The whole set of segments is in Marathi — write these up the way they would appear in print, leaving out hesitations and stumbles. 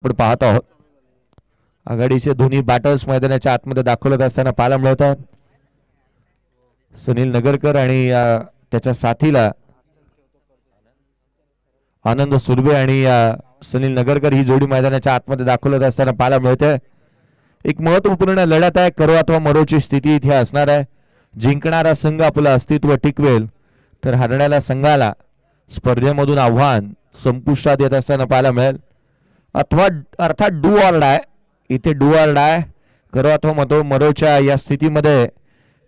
आपण पाहत आहोत आघाडीचे दोन्ही बॅटर्स मैदानाच्या आतमध्ये दाखवत असताना पाहायला मिळतात. सुनील नगरकर आणि त्याच्या साथीला आनंद सुर्वे आणि सुनील नगरकर ही जोडी मैदानाच्या आतमध्ये दाखवत असताना पाहायला मिळते. एक महत्वपूर्ण लढत आहे. करो अथवा मरोची स्थिती इथे असणार आहे. जिंकणारा संघ आपलं अस्तित्व टिकवेल तर हरणाऱ्या संघाला स्पर्धेमधून आव्हान संपुष्टात येत असताना पाहायला मिळेल. अथवा अर्थात डू ऑर डाय. इथे डू ऑर डाय करो अथवा मरोच्या या स्थितीमध्ये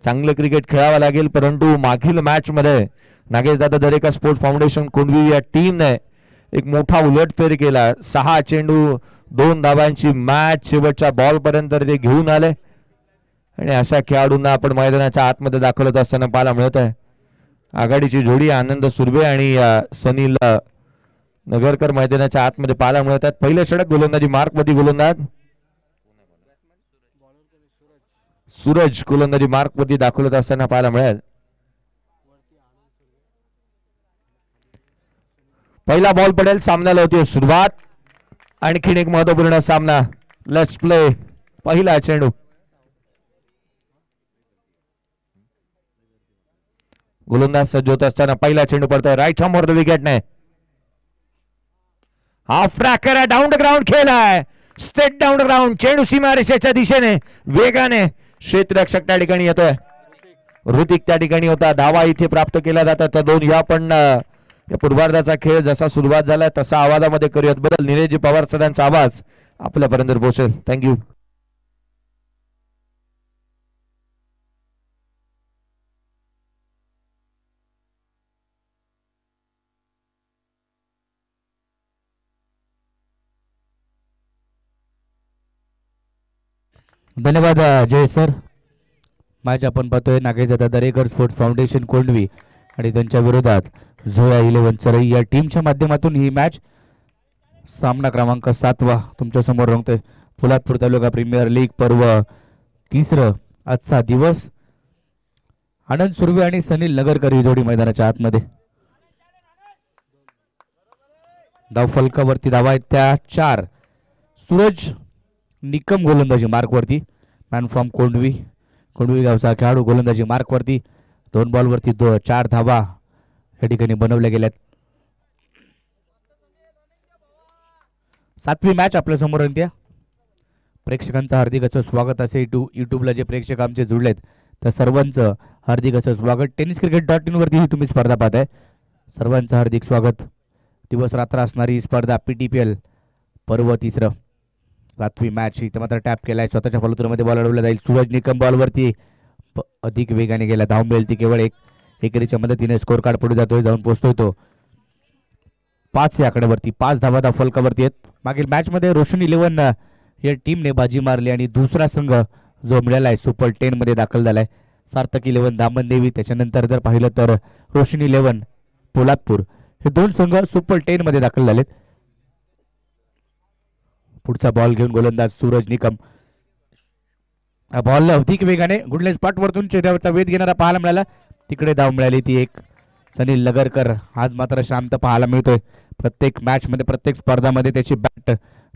चांगलं क्रिकेट खेळावं लागेल. परंतु मागील मॅच मध्ये नागेशदादा दरेकर स्पोर्ट्स फाउंडेशन कोंडवी या टीमने एक मोठा उलटफेर केला. 6 चेंडू 2 धावांची मॅच शेवटच्या बॉल पर्यंत ते घेऊन आले आणि अशा खेळाडूंना आपण मैदानाच्या आतमध्ये दाखवत असताना पाहायला मिळत आहे. आघाडीची जोडी आनंद सुर्वे आणि सनील नगरकर मैदानाच्या आतमध्ये पाहायला मिळत आहेत. पहिले षटक गोलंदाजी मार्कवरती गोलंदाज सूरज गोलंदाजी मार्कवरती दाखवत असताना पाहायला मिळेल. पहिला बॉल पडेल. सामन्याला होती सुरुवात. आणखीन एक महत्वपूर्ण सामना. Let's play. पहिला चेंडू गोलंदाज सज्ज होत असताना पहिला चेंडू पडतोय राईट हॅम वर विकेटने. हाफ ट्रॅकर आहे. डाऊन द ग्राउंड खेळ आहे. Straight down the ground. चेंडू सीमारेषेच्या दिशेने वेगाने क्षेत्ररक्षक त्या ठिकाणी येतोय. ऋतिक त्या ठिकाणी होता. धावा इथे प्राप्त केला जातात. त्या दोन या पण या पूर्वार्धाचा खेळ जसा सुरुवात झाला तसा आवाजामध्ये करूयात बदल. निलेशजी पवार सरांचा आवाज आपल्यापर्यंत पोहोचेल. थँक्यू. धन्यवाद जय सर. मॅच आपण पाहतोय नागेशदादा दरेकर स्पोर्ट्स फाउंडेशन कोंडवी आणि त्यांच्या विरोधात झोया 11 चरई या टीमच्या माध्यमातून ही मॅच सामना क्रमांक 7 तुमच्या समोर रंगतोय. पोलादपूर तालुका प्रीमियर लीग पर्व 3 आजचा दिवस. आनंद सुर्वे आणि सनील नगरकर ही जोडी मैदानाच्या आतमध्ये. धाव फलकावरती धावा आहेत त्या 4. सूरज निकम गोलंदाजी मार्कवरती. मॅन फ्रॉम कोंडवी गावचा खेळाडू गोलंदाजी मार्कवरती. 2 बॉलवरती 4 धावा या ठिकाणी बनवल्या गेल्यात. 7वी मॅच आपल्या समोर रंगते. प्रेक्षकांचं हार्दिक असं स्वागत असे. युट्यूबला जे प्रेक्षक आमचे जुळलेत त्या सर्वांचं हार्दिक असं स्वागत. tenniscricket.in वरती ही तुम्ही स्पर्धा पाहताय. सर्वांचं हार्दिक स्वागत. दिवस रात्र असणारी स्पर्धा PTPL पर्व 3. 7वी मॅच इथे मात्र टॅप केलाय. स्वतःच्या फलुतूमध्ये बॉल अडवला जाईल. सूरज निकम बॉलवरती अधिक वेगाने गेला. धाव मिळेल ती केवळ एकेरीच्या मदतीने. स्कोर कार्ड पुढे जातोय. जाऊन पोहोचतोय तो 5 या आकड्यावरती. 5 धावा धाव फलकावरती आहेत. मागील मॅच मध्ये रोशन 11 या टीमने बाजी मारली आणि दुसरा संघ जो मिळाला आहे सुपर 10 मध्ये दाखल झालाय सार्थक 11 दामन देवी. त्याच्यानंतर जर पाहिलं तर रोशन 11 पोलादपूर हे 2 संघ सुपर 10 मध्ये दाखल झालेत. पुढचा बॉल घेऊन गोलंदाज सूरज निकम. बॉल अधिक वेगाने गुडले स्पॉट वरतून चेहऱ्यावरचा वेध घेणारा पाहायला मिळाला. तिकडे धाव मिळाली ती 1. सनील नगरकर आज मात्र शांत पाहायला मिळतोय. प्रत्येक मॅच मध्ये प्रत्येक स्पर्धामध्ये त्याची बॅट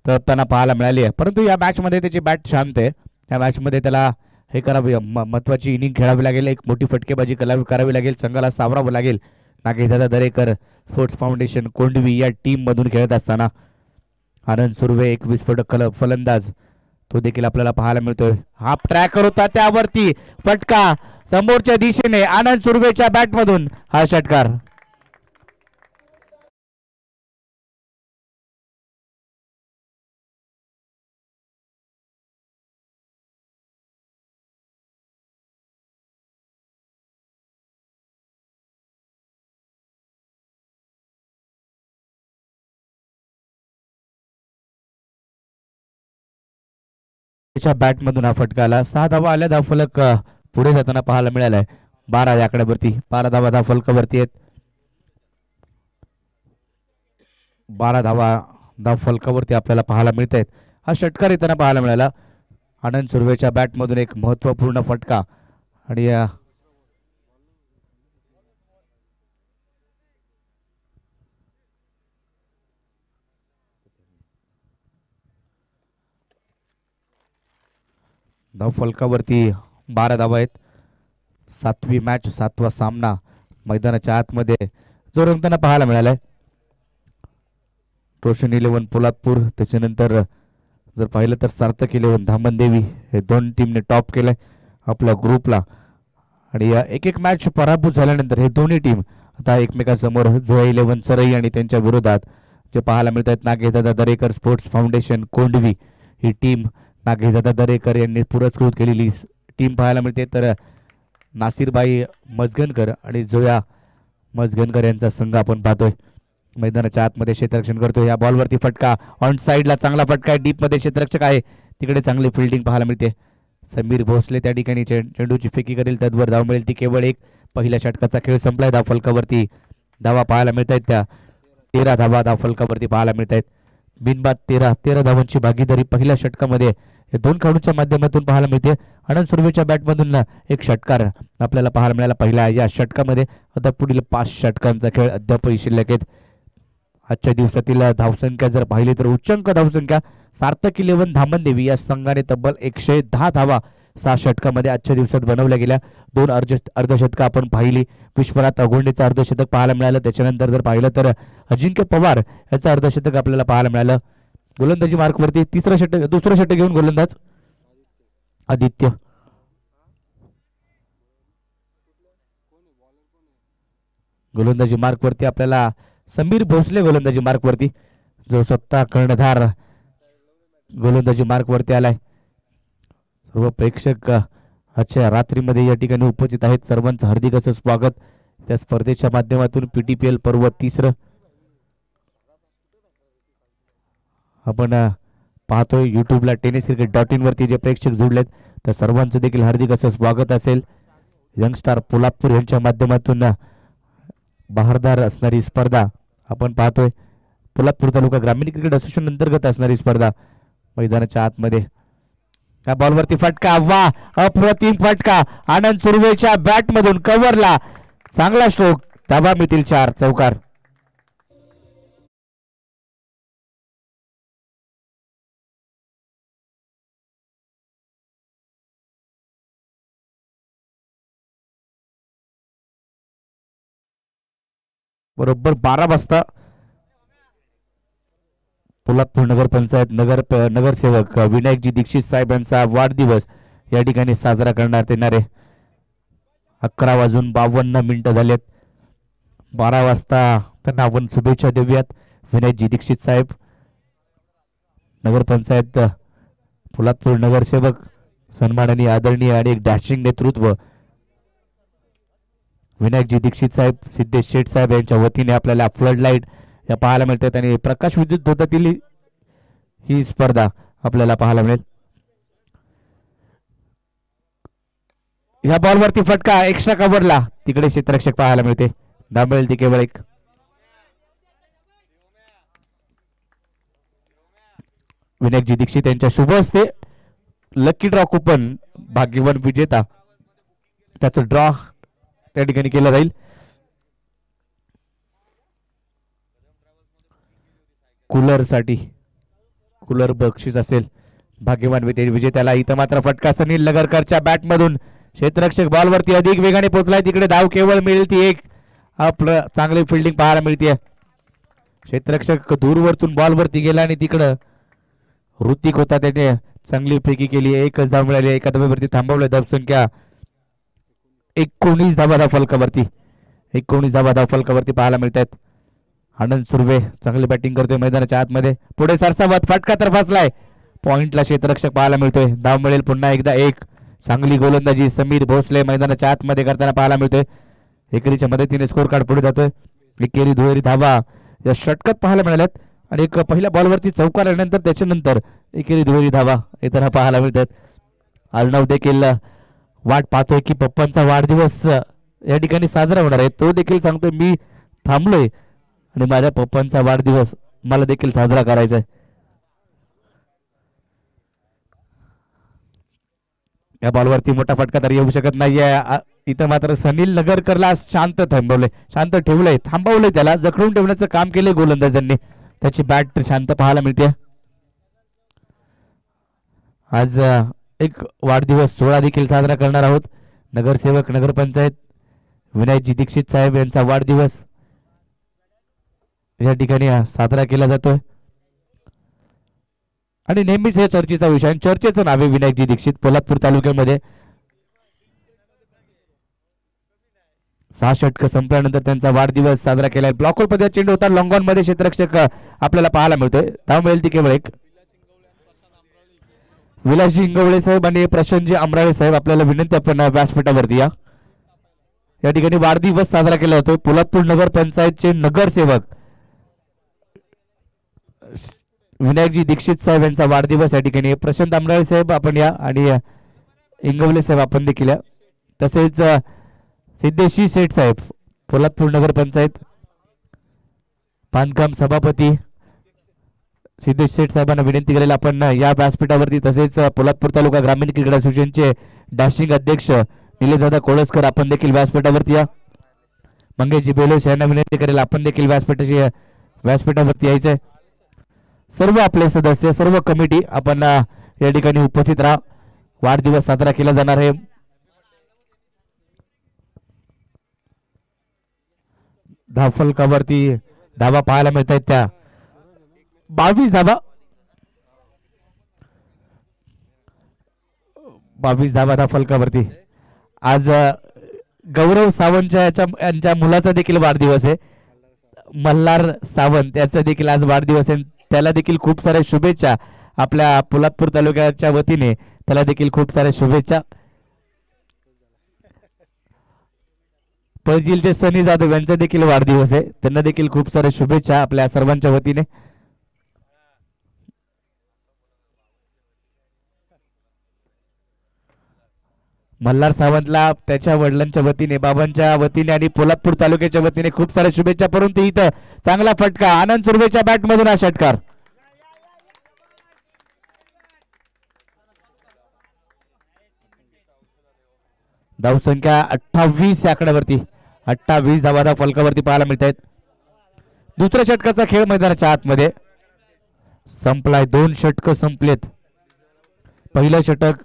तळपताना पाहायला मिळाली आहे. परंतु या मॅच मध्ये त्याची बॅट शांत आहे. या मॅच मध्ये त्याला हे करावी महत्वाची इनिंग खेळावी लागेल. एक मोठी फटकेबाजी करावी लागेल. संघाला सावरावं लागेल. नागेशदादा दरेकर स्पोर्ट्स फाउंडेशन कोंडवी या टीम मधून खेळत असताना आनंद सुर्वे 21 फटक फलंदाज तो देखील आपल्याला पाहायला मिळतोय. हाफ ट्रॅकर होता त्यावरती फटका समोरच्या दिशेने. आनंद सुर्वेच्या बॅट मधून हा षटकार. बॅट मधून हा फटका आला. 6 धावा आल्या. धाव फलक पुढे जाताना पाहायला मिळालाय. 12 या आकड्यावरती. 12 धावा धाव फलकावरती आहेत. 12 धावा धाव फलकावरती आपल्याला पाहायला मिळत आहेत. हा षटकार येताना पाहायला मिळाला. आनंद सुर्वेच्या बॅट मधून एक महत्वपूर्ण फटका आणि धाव फलकावरती 12 धावा आहेत. 7वी मॅच 7वा सामना मैदानाच्या आतमध्ये जो रंगताना पाहायला मिळालाय. रोशन 11 पोलादपूर, त्याच्यानंतर जर पाहिलं तर सार्थक 11 धामणदेवी, हे दोन टीमने टॉप केलंय आपल्या ग्रुपला. आणि या एक एक मॅच पराभूत झाल्यानंतर हे दोन्ही टीम आता एकमेकांसमोर जो 11 सरई आणि त्यांच्या विरोधात जे पाहायला मिळत आहेत नागेशदादा दरेकर स्पोर्ट्स फाउंडेशन कोंडवी, ही टीम नागेशदादा दरेकर यांनी पुरस्कृत केलेली टीम पाहायला मिळते. तर नासिरबाई मजगनकर आणि जोया मजगनकर यांचा संघ आपण पाहतोय मैदानाच्या आतमध्ये क्षेत्ररक्षण करतोय. या बॉलवरती फटका ऑन साइडला, चांगला फटका आहे, डीप मध्ये क्षेत्ररक्षक आहे, तिकडे चांगली फिल्डिंग पाहायला मिळते. समीर भोसले त्या ठिकाणी चेंडूची फेकी करेल, त्यावर धाव मिळेल ती केवळ एक. पहिल्या षटकाचा खेळ संपलाय. धाव फलकावरती धावा पाहायला मिळत आहेत, त्या 13 धावा धाव फलकावरती पाहायला मिळत आहेत. बिनबाद 13 धावांची भागीदारी पहिल्या षटकामध्ये या दोन खेळाडूंच्या माध्यमातून पाहायला मिळते. आनंद सुर्वेच्या बॅटमधून एक षटकार आपल्याला पाहायला मिळाला पहिल्या या षटकामध्ये. आता पुढील 5 षटकांचा खेळ अद्यापही शिल्लक आहेत. आजच्या दिवसातील धावसंख्या जर पाहिली तर उच्चांक धावसंख्या सार्थक 11 धामणदेवी या संघाने तब्बल 110 धावा 6 षटकामध्ये आजच्या दिवसात बनवल्या गेल्या. 2 अर्धशतक आपण पाहिली. विश्वनाथ अगोंडेचं अर्धशतक पाहायला मिळालं. त्याच्यानंतर जर पाहिलं तर अजिंक्य पवार याचं अर्धशतक आपल्याला पाहायला मिळालं. गोलंदाजी मार्कवरती दुसरं षटक घेऊन गोलंदाज आदित्य. गोलंदाजी मार्कवरती आपल्याला समीर भोसले गोलंदाजी मार्कवरती, जो स्वतः कर्णधार गोलंदाजी मार्कवरती आलाय. सर्व प्रेक्षक आजच्या रात्रीमध्ये या ठिकाणी उपस्थित आहेत. सर्वांचं हार्दिक असं स्वागत त्या स्पर्धेच्या माध्यमातून. PTPL पर्व 3 आपण पाहतोय युट्यूबला tenniscricket.in वरती जे प्रेक्षक जुडलेत तर सर्वांचं देखील हार्दिक असं स्वागत असेल. यंगस्टार पोलादपूर यांच्या माध्यमातून बहारदार असणारी स्पर्धा आपण पाहतोय. पोलादपूर तालुका ग्रामीण क्रिकेट असोसिएशन अंतर्गत असणारी स्पर्धा मैदानाच्या आतमध्ये. या बॉलवरती फटका, वा अप्रतिम फटका आनंद सुर्वेच्या बॅट मधून कव्हरला, चांगला स्ट्रोक, धाबा मिळतील 4 चौकार. बरोबर 12 वाजता पोलादपूर नगर पंचायत नगरसेवक विनायकजी दीक्षित साहेब यांचा वाढदिवस या ठिकाणी साजरा करण्यात येणार आहे. 11:52 झालेत. 12 वाजता त्यांना आपण शुभेच्छा देऊयात. विनायकजी दीक्षित साहेब नगरपंचायत पोलादपूर नगरसेवक, सन्माननीय आदरणीय आणि एक डॅशिंग नेतृत्व विनायकजी दीक्षित साहेब, सिद्धेश शेठ साहेब यांच्या वतीने आपल्याला फ्लड लाईट या पाहायला मिळतात आणि प्रकाश विद्युत धोतातील ही स्पर्धा आपल्याला पाहायला मिळेल. या बॉलवरती फटका एक्स्ट्रा कव्हरला, तिकडे क्षेत्ररक्षक पाहायला मिळते. धाव मिळेल ती केवळ एक. विनायकजी दीक्षित यांच्या शुभ हस्ते लकी ड्रॉ कुपन भाग्यवान विजेता त्याचं ड्रॉ त्या ठिकाणी केलं जाईल. कूलर बक्षीस असेल भाग्यवान विजेत्याला. इथं मात्र फटका सनील नगरकरच्या बॅट मधून, क्षेत्ररक्षक बॉलवरती अधिक वेगाने पोहोचलाय, तिकडे धाव केवळ मिळेल ती एक. आपलं चांगली फिल्डिंग पाहायला मिळते. क्षेत्ररक्षक दूरवरतून बॉलवरती गेला आणि तिकडं ऋतिक होता, त्याने चांगली फेकी केली. एकच धाव मिळाली. एका धावेवरती थांबवलं. धावसंख्या 19 धावा धाव फलकावरती. 19 धावा धाव फलकावरती पाहायला मिळतात. आनंद सुर्वे चांगली बॅटिंग करतोय मैदानाच्या आतमध्ये. पुढे सरसावत फटका तर फसलाय. पॉइंटला क्षेत्ररक्षक पाहायला मिळतोय. धाव मिळेल पुन्हा एकदा एक. चांगली गोलंदाजी समीर भोसले मैदानाच्या आतमध्ये करताना पाहायला मिळतोय. एकेरीच्या मदतीने स्कोर कार्ड पुढे जातोय. एकेरी दुहेरी धावा या षटकात पाहायला मिळाल्यात आणि एक पहिल्या बॉलवरती चौकार आल्यानंतर त्याच्यानंतर एकेरी दुहेरी धावा येताना पाहायला मिळतात. अर्णव देखील वाट पाहतोय की पप्पांचा वाढदिवस या ठिकाणी साजरा होणार आहे. तो देखील सांगतोय मी थांबलोय आणि माझ्या पप्पांचा वाढदिवस मला देखील साजरा करायचा आहे. या बॉलवरती मोठा फटका तर येऊ शकत नाहीये. इथं मात्र सनील नगरकरला शांत ठेवलंय, थांबवलंय, त्याला जखडून ठेवण्याचं काम केलंय गोलंदाजांनी. त्याची बॅट शांत पाहायला मिळते. आज एक वाढदिवस सोहळा देखील साजरा करणार आहोत. नगरसेवक नगरपंचायत विनायकजी दीक्षित साहेब यांचा वाढदिवस या ठिकाणी साजरा केला जातोय आणि नेहमीच हे चर्चेचा विषय आणि चर्चेचं नाव आहे विनायकजी दीक्षित. पोलादपूर तालुक्यामध्ये 6 षटक संपल्यानंतर त्यांचा वाढदिवस साजरा केलाय. ब्लॉकवर पद्धत चेंडू होता. लॉंगॉन मध्ये क्षेत्ररक्षक आपल्याला पाहायला मिळतोय. धाव मिळेल ती केवळ एक. विलासजी इंगवळे साहेब आणि प्रशांतजी अमराळे साहेब आपल्याला विनंती आपण व्यासपीठावरती या ठिकाणी वाढदिवस साजरा केला जातोय. पोलादपूर नगर पंचायतचे नगरसेवक विनायकजी दीक्षित साहेब यांचा वाढदिवस या ठिकाणी. प्रशांत अमराळे साहेब आपण या आणि इंगवले साहेब आपण देखील या. तसेच सिद्धेशी शेठ साहेब पोलादपूर नगर पंचायत बांधकाम सभापती सिद्धेश शेठ साहेबांना विनंती करेल आपण या व्यासपीठावरती. तसेच पोलादपूर तालुका ग्रामीण क्रीडा असोसिएशनचे डॅशिंग अध्यक्ष निलेशदादा कोळसकर आपण देखील व्यासपीठावरती या. मंगेशजी बेलोस यांना विनंती करेल आपण देखील व्यासपीठावरती यायचंय. सर्व आपले सदस्य सर्व कमिटी आपण या ठिकाणी उपस्थित राहा. वाढदिवस साजरा केला जाणार आहे. धावफलकावरती धावा पाहायला मिळत आहेत त्या 22 धावा. 22 धावा धावफलकावरती. आज गौरव सावंत यांच्या मुलाचा देखील वाढदिवस आहे. मल्हार सावंत यांचा देखील आज वाढदिवस आहे. त्याला देखील खूप साऱ्या शुभेच्छा आपल्या पोलादपूर तालुक्याच्या वतीने. त्याला देखील खूप साऱ्या शुभेच्छा. पळजीलचे सनी जाधव यांचा देखील वाढदिवस आहे. त्यांना देखील खूप साऱ्या शुभेच्छा आपल्या सर्वांच्या वतीने. मल्हार सावंतला त्याच्या वडिलांच्या वतीने बाबांच्या वतीने आणि पोलादपूर तालुक्याच्या वतीने खूप साऱ्या शुभेच्छा. परंतु इथं चांगला फटका आनंद सुर्वेच्या बॅट मधून हा षटकार. धावसंख्या 28 या आकड्यावरती 28 धावा फलकावरती पाहायला मिळत आहेत. दुसऱ्या षटकाचा खेळ मैदानाच्या आतमध्ये संपलाय. 2 षटक संपलेत. पहिलं षटक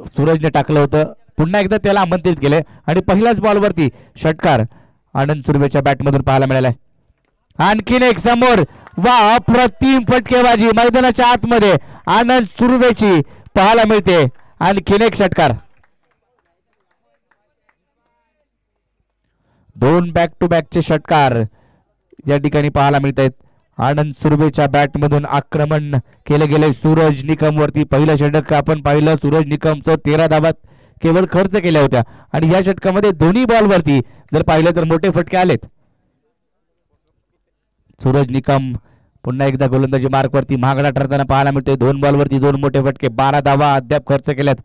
सूरजने टाकलं होतं. पुन्हा एकदा त्याला आमंत्रित केले आणि पहिल्याच बॉलवरती षटकार आनंद सुर्वेच्या बॅटमधून पाहायला मिळालाय. आणखीन एक समोर वा अप्रतिम फटकेबाजी मैदानाच्या आतमध्ये आनंद सुर्वेची पाहायला मिळते. आणखीन एक षटकार. 2 बॅक टू बॅकचे षटकार या ठिकाणी पाहायला मिळत आहेत. आनंद सुर्वेच्या बॅटमधून आक्रमण केले गेले सूरज निकम वरती. पहिलं षटक आपण पाहिलं सूरज निकमचं 13 धावा केवळ खर्च केल्या होत्या आणि या षटकामध्ये दोन्ही बॉलवरती जर पाहिलं तर मोठे फटके आलेत. सूरज निकम पुन्हा एकदा गोलंदाजी मार्कवरती महागडा ठरताना पाहायला मिळतोय. 2 बॉलवरती 2 मोठे फटके 12 धावा अद्याप खर्च केल्यात.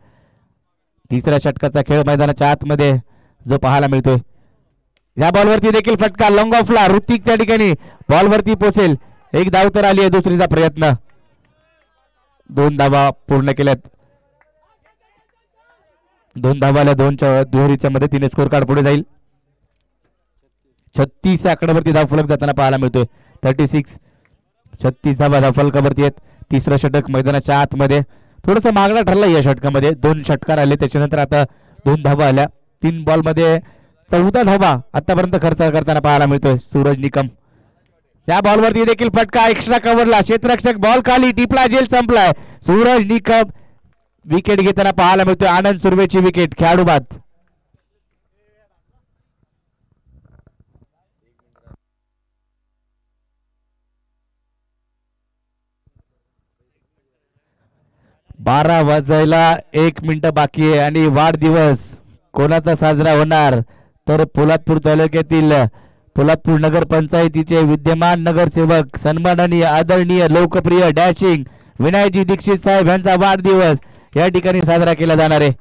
तिसऱ्या षटकाचा खेळ मैदानाच्या आतमध्ये जो पाहायला मिळतोय. या बॉलवरती देखील फटका लॉंग ऑफला. ऋतिक त्या ठिकाणी बॉलवरती पोहोचेल. एक धाव तर आली आहे. दुसरीचा प्रयत्न. 2 धावा पूर्ण केल्यात. 2 धावाला 2च्या दुहेरीच्या मदतीने स्कोर कार्ड पुढे जाईल. 36 आकड्यावरती धाव फलक जाताना पाहायला मिळतोय. 36 धावा धाव फलकावरती आहेत. तिसरं षटक मैदानाच्या आतमध्ये थोडस मागणा ठरला या षटकामध्ये. 2 षटकार आले त्याच्यानंतर आता 2 धावा आल्या. 3 बॉल मध्ये 14 धावा आतापर्यंत खर्च करताना पाहायला मिळतोय सूरज निकम. या बॉलवरती देखील फटका एक्स्ट्रा कव्हरला. क्षेत्ररक्षक बॉल खाली टिपला. जेल संपलाय. सूरज निकम विकेट घेताना पाहायला मिळतोय. आनंद सुर्वेची विकेट. खेळाडू बाद. बारा वाजायला 1 मिनिट बाकी आहे आणि वाढदिवस कोणाचा साजरा होणार तर पोलादपूर तालुक्यातील पोलादपूर नगर पंचायतीचे विद्यमान नगरसेवक सन्माननीय आदरणीय लोकप्रिय डॅशिंग विनायकजी दीक्षित साहेब यांचा वाढदिवस या ठिकाणी साजरा केला जाणार आहे.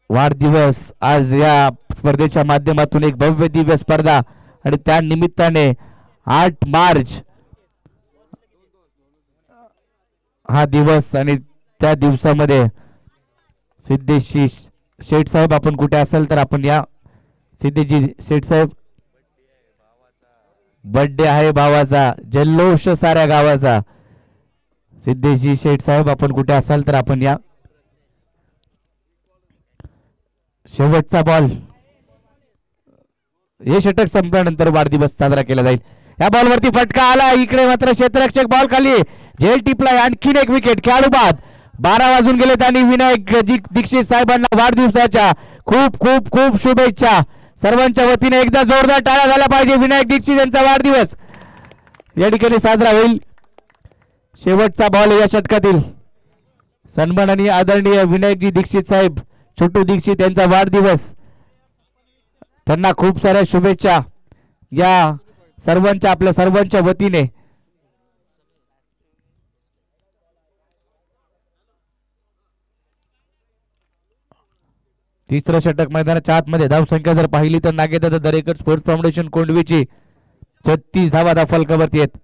वाढदिवस आज या स्पर्धेच्या माध्यमातून एक भव्य दिव्य स्पर्धा आणि त्या निमित्ताने 8 मार्च हा दिवस आणि त्या दिवसामध्ये सिद्धेशी शेठ साहेब आपण कुठे असाल तर आपण या. सिद्धेजी शेठ साहेब बर्थडे आहे भावाचा, जल्लोष साऱ्या गावाचा. सिद्धेशी शेठ साहेब आपण कुठे असाल तर आपण या. शेवटचा बॉल. हे षटक संपल्यानंतर वाढदिवस साजरा केला जाईल. या बॉल वरती फटका आला, इकडे मात्र क्षेत्ररक्षक बॉल खाली, झेल टिपलाय, आणखीन एक विकेट. खेळाडू बाद. 12 वाजून गेलेत आणि विनायक दीक्षित साहेबांना वाढदिवसाच्या खूप खूप खूप शुभेच्छा. सर्वांच्या वतीने एकदा जोरदार टाळ्या झाल्या पाहिजे. विनायक दीक्षित यांचा वाढदिवस या ठिकाणी साजरा होईल. शेवटचा बॉल या षटकातील. सन्माननीय आदरणीय विनायकजी दीक्षित साहेब, छोटू दीक्षित यांचा वाढदिवस, त्यांना खूप साऱ्या शुभेच्छा या सर्वांच्या आपल्या सर्वांच्या वतीने. तिसरं षटक मैदानाच्या आतमध्ये. धावसंख्या जर पाहिली तर नागेदादा दरेकर स्पोर्ट्स फाउंडेशन कोंडवीची 36 धावा धावफलकावरती आहेत.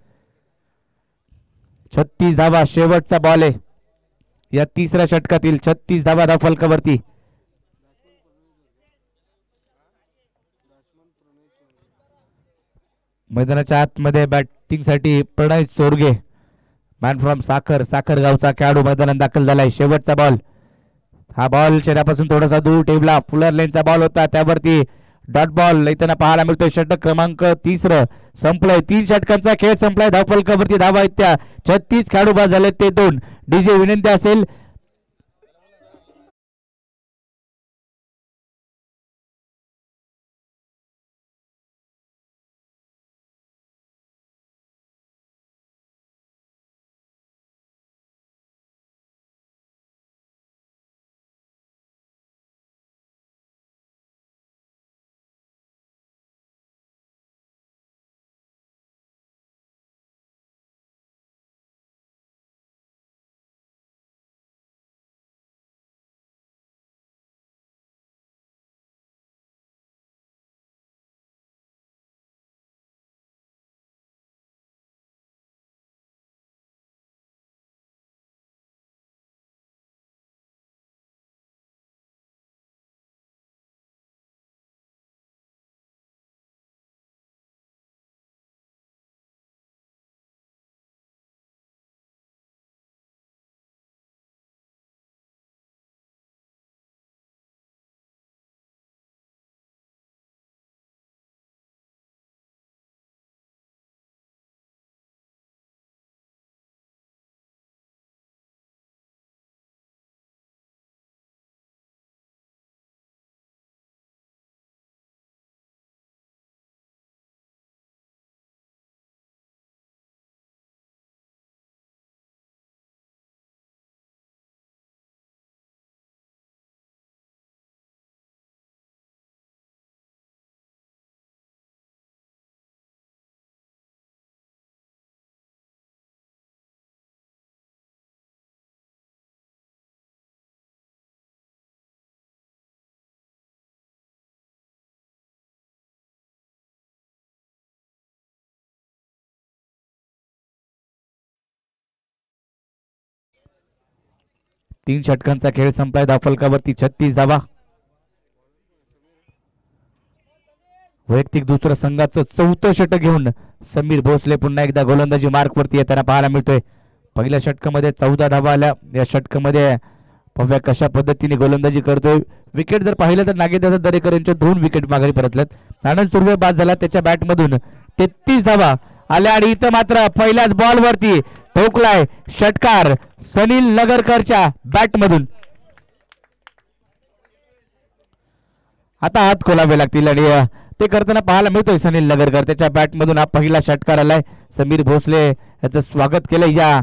36 धावा शेवटचा बॉल आहे या तिसऱ्या षटकातील. 36 धावा धावफलकावरती. मैदानाच्या आतमध्ये बॅटिंग साठी प्रणय चोरगे, मॅन फ्रॉम साखर गावचा खेळाडू मैदानात दाखल झालाय. शेवटचा बॉल. हा बॉल चेहऱ्यापासून थोडासा दूर ठेवला. फुलर लेनचा बॉल होता, त्यावरती डॉट बॉल येताना पाहायला मिळतोय. षटक क्रमांक 3 संपलाय. 3 षटकांचा खेळ संपलाय. धावफलकावरती धावा आहेत त्या 36. खेळाडू बाद झाले ते 2. डीजे विनंती असेल तीन षटकांचा खेळ संपलाय. धावफलकावरती 36 धावा. वैयक्तिक दुसरं संघाचं 4थं षटक घेऊन समीर भोसले पुन्हा एकदा गोलंदाजी मार्क वरती येताना पाहायला मिळतोय. पहिल्या षटकामध्ये 14 धावा आल्या. या षटकामध्ये पाहूया कशा पद्धतीने गोलंदाजी करतोय. विकेट जर पाहिलं तर नागेदादा दरेकर यांच्या 2 विकेट माघारी परतल्यात. आनंद सुर्वे बाद झाला, त्याच्या बॅट मधून 33 धावा आल्या आणि इथं मात्र पहिल्याच बॉल वरती ठोकलाय षटकार सनील नगरकरच्या बॅट मधून. आता हात खोलावे लागतील आणि ते करताना पाहायला मिळतोय. सनील नगरकर त्याच्या बॅट मधून हा पहिला षटकार आलाय. समीर भोसले याचं स्वागत केलं या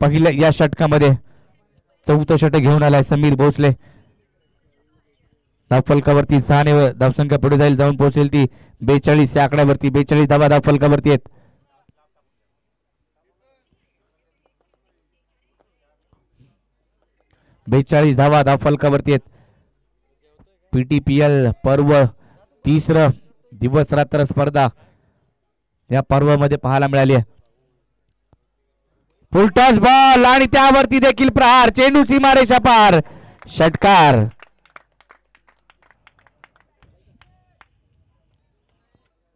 पहिल्या या षटकामध्ये. 4थं षटक घेऊन आलाय समीर भोसले. धावफलकावरती 6 धावसंख्या पुढे जाईल, जाऊन पोहोचेल ती 42 या आकड्यावरती. 42 धावा धावफलकावरती आहेत. बेचाळीस धावा धावफलकावरती आहेत. PTPL पर्व 3रं दिवस रात्र स्पर्धा या पर्वामध्ये पाहायला मिळाली आहे. फुलटॉस बॉल आणि त्यावरती देखील प्रहार. चेंडू सीमारेषा पार. षटकार.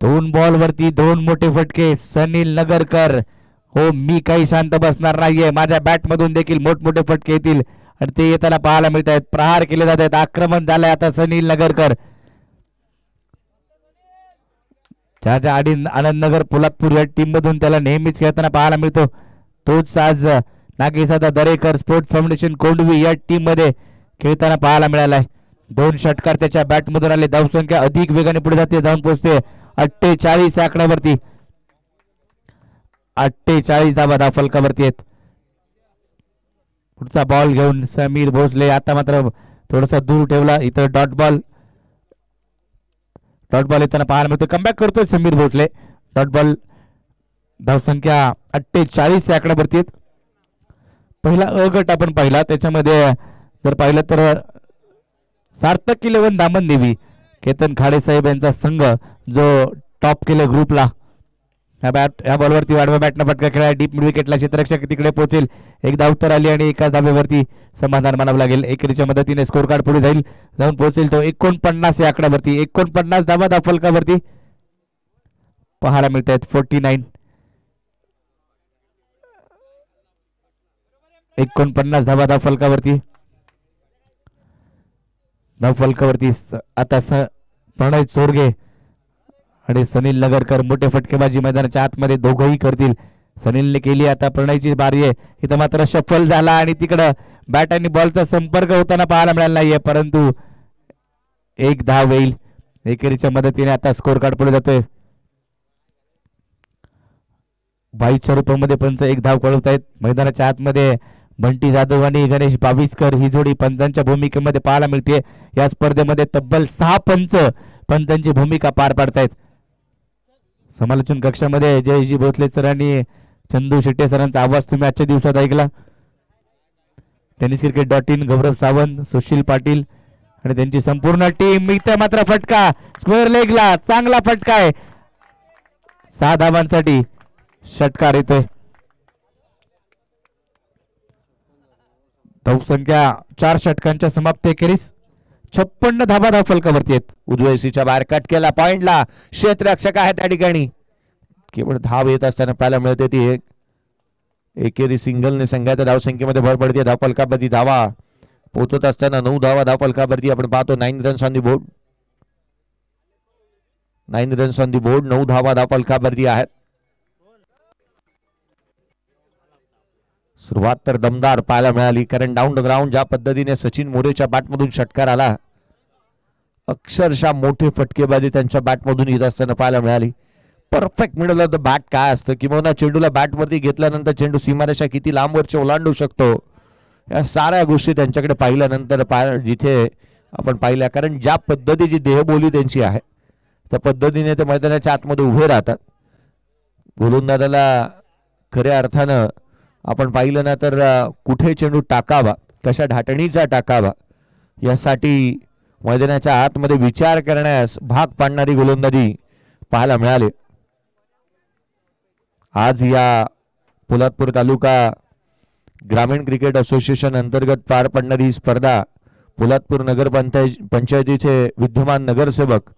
2 बॉल वरती 2 मोठे फटके सनील नगरकर. हो, मी काही शांत बसणार नाहीये. माझ्या बॅट मधून देखील मोठमोठे फटके येतील आणि ते येताना पाहायला मिळत आहेत. प्रहार केले जात आहेत. आक्रमण झालंय आता सनील नगरकर. ज्या आनंदनगर पोलादपूर या टीम मधून त्याला नेहमीच खेळताना पाहायला मिळतो, तोच आज नागेशदादा दरेकर स्पोर्ट्स फाउंडेशन कोंडवी या टीम मध्ये खेळताना पाहायला मिळालाय. 2 षटकार त्याच्या बॅट मधून आले. धावसंख्या अधिक वेगाने पुढे जाते, जाऊन पोहोचते 48 आकड्यावरती. 48 धावा फलकावरती आहेत. पुढचा बॉल घेऊन समीर भोसले. आता मात्र थोडासा दूर ठेवला. इथं डॉट बॉल येताना पाहायला मिळतो. कमबॅक करतोय समीर भोसले. Dot ball. धावसंख्या 48 आकड्यावरती आहेत. पहिला अ गट आपण पाहिला, त्याच्यामध्ये जर पाहिलं तर सार्थक 11 दामन देवी केतन खाडे साहेब यांचा संघ जो टॉप केले ग्रुपला. या बॉलवरती वाढवा बॅटनं फटका खेळा. डीप मिड विकेटला क्षेत्ररक्षक तिकडे पोहोचेल. एक धाव तर आली आणि एका धाब्यावरती समाधान मानावं लागेल. एकेरीच्या मदतीने स्कोर कार्ड पुढे जाईल, जाऊन पोहोचेल तो 49 या आकड्यावरती. 49 धावा फलकावरती पाहायला मिळत आहेत. 49 धावा फलकावरती. फलकावरती आता प्रणय चोरगे आणि सनील नगरकर मोठे फटकेबाजी मैदानाच्या आतमध्ये दोघंही करतील. सनीलने केली, आता प्रणयची बारी आहे. इथं मात्र सफल झाला आणि तिकडं बॅट आणि बॉलचा संपर्क होताना पाहायला मिळाला नाहीये, परंतु एक धाव येईल. एकेरीच्या मदतीने आता स्कोर कार्ड पुढे जातोय. 22च्या रूपामध्ये पंच एक धाव कळवत आहेत. मैदानाच्या आतमध्ये बंटी जाधव आणि गणेश बाविस्कर ही जोडी पंचांच्या भूमिकेमध्ये पाहायला मिळते. या स्पर्धेमध्ये तब्बल 6 पंचांची भूमिका पार पाडतायत. समालोचन कक्षामध्ये जयजी भोसले सर आणि चंदू शेट्टे सरांचा आवाज तुम्ही आजच्या दिवसात ऐकला. tenniscricket.in गौरव सावंत, सुशील पाटील आणि त्यांची संपूर्ण टीम. इथं मात्र फटका स्क्वेअर लेगला, चांगला फटका आहे. 6 धावांसाठी षटकार येतोय. धावसंख्या 4 षटकांच्या समाप्ती अखेरीस 56 धावा फलकावरती आहेत. उजव्यासीच्या बाहेर कट केला. पॉइंटला क्षेत्ररक्षक आहे त्या ठिकाणी. केवळ धाव येत असताना पाहायला मिळते ती एकेरी सिंगलने संघाच्या धावसंख्येमध्ये भर पडते. धावफलकावरती धावा पोहोचत असताना 9 धावा धावफलकावरती आपण पाहतो. 9 runs on the board. 9 runs on the board. 9 धावा धावफलकावरती आहेत. सुरुवात तर दमदार पाहायला मिळाली, कारण डाऊन द ग्राउंड ज्या पद्धतीने सचिन मोरेच्या बॅटमधून षटकार आला, अक्षरशः मोठे फटकेबाजी त्यांच्या बॅटमधून येत असताना पाहायला मिळाली. Perfect middle of the bat काय असतं, किंवा चेंडूला बॅटवरती घेतल्यानंतर चेंडू सीमारेषा किती लांबवरची ओलांडू शकतो, या साऱ्या गोष्टी त्यांच्याकडे पाहिल्यानंतर जिथे आपण पाहिल्या. कारण ज्या पद्धतीची देहबोली त्यांची आहे त्या पद्धतीने ते मैदानाच्या आतमध्ये उभे राहतात. गोलंदाजाला खऱ्या अर्थानं आपण पाहिलं ना तर कुठे चेंडू टाकावा, कशा ढाटणीचा टाकावा, यासाठी मैदानाच्या आतमध्ये विचार करण्यास भाग पाडणारी गोलंदाजी पाहायला मिळाली. आज या पोलादपूर तालुका ग्रामीण क्रिकेट असोसिएशन अंतर्गत पार पडणारी ही स्पर्धा पोलादपूर नगर पंचायतीचे विद्यमान नगरसेवक.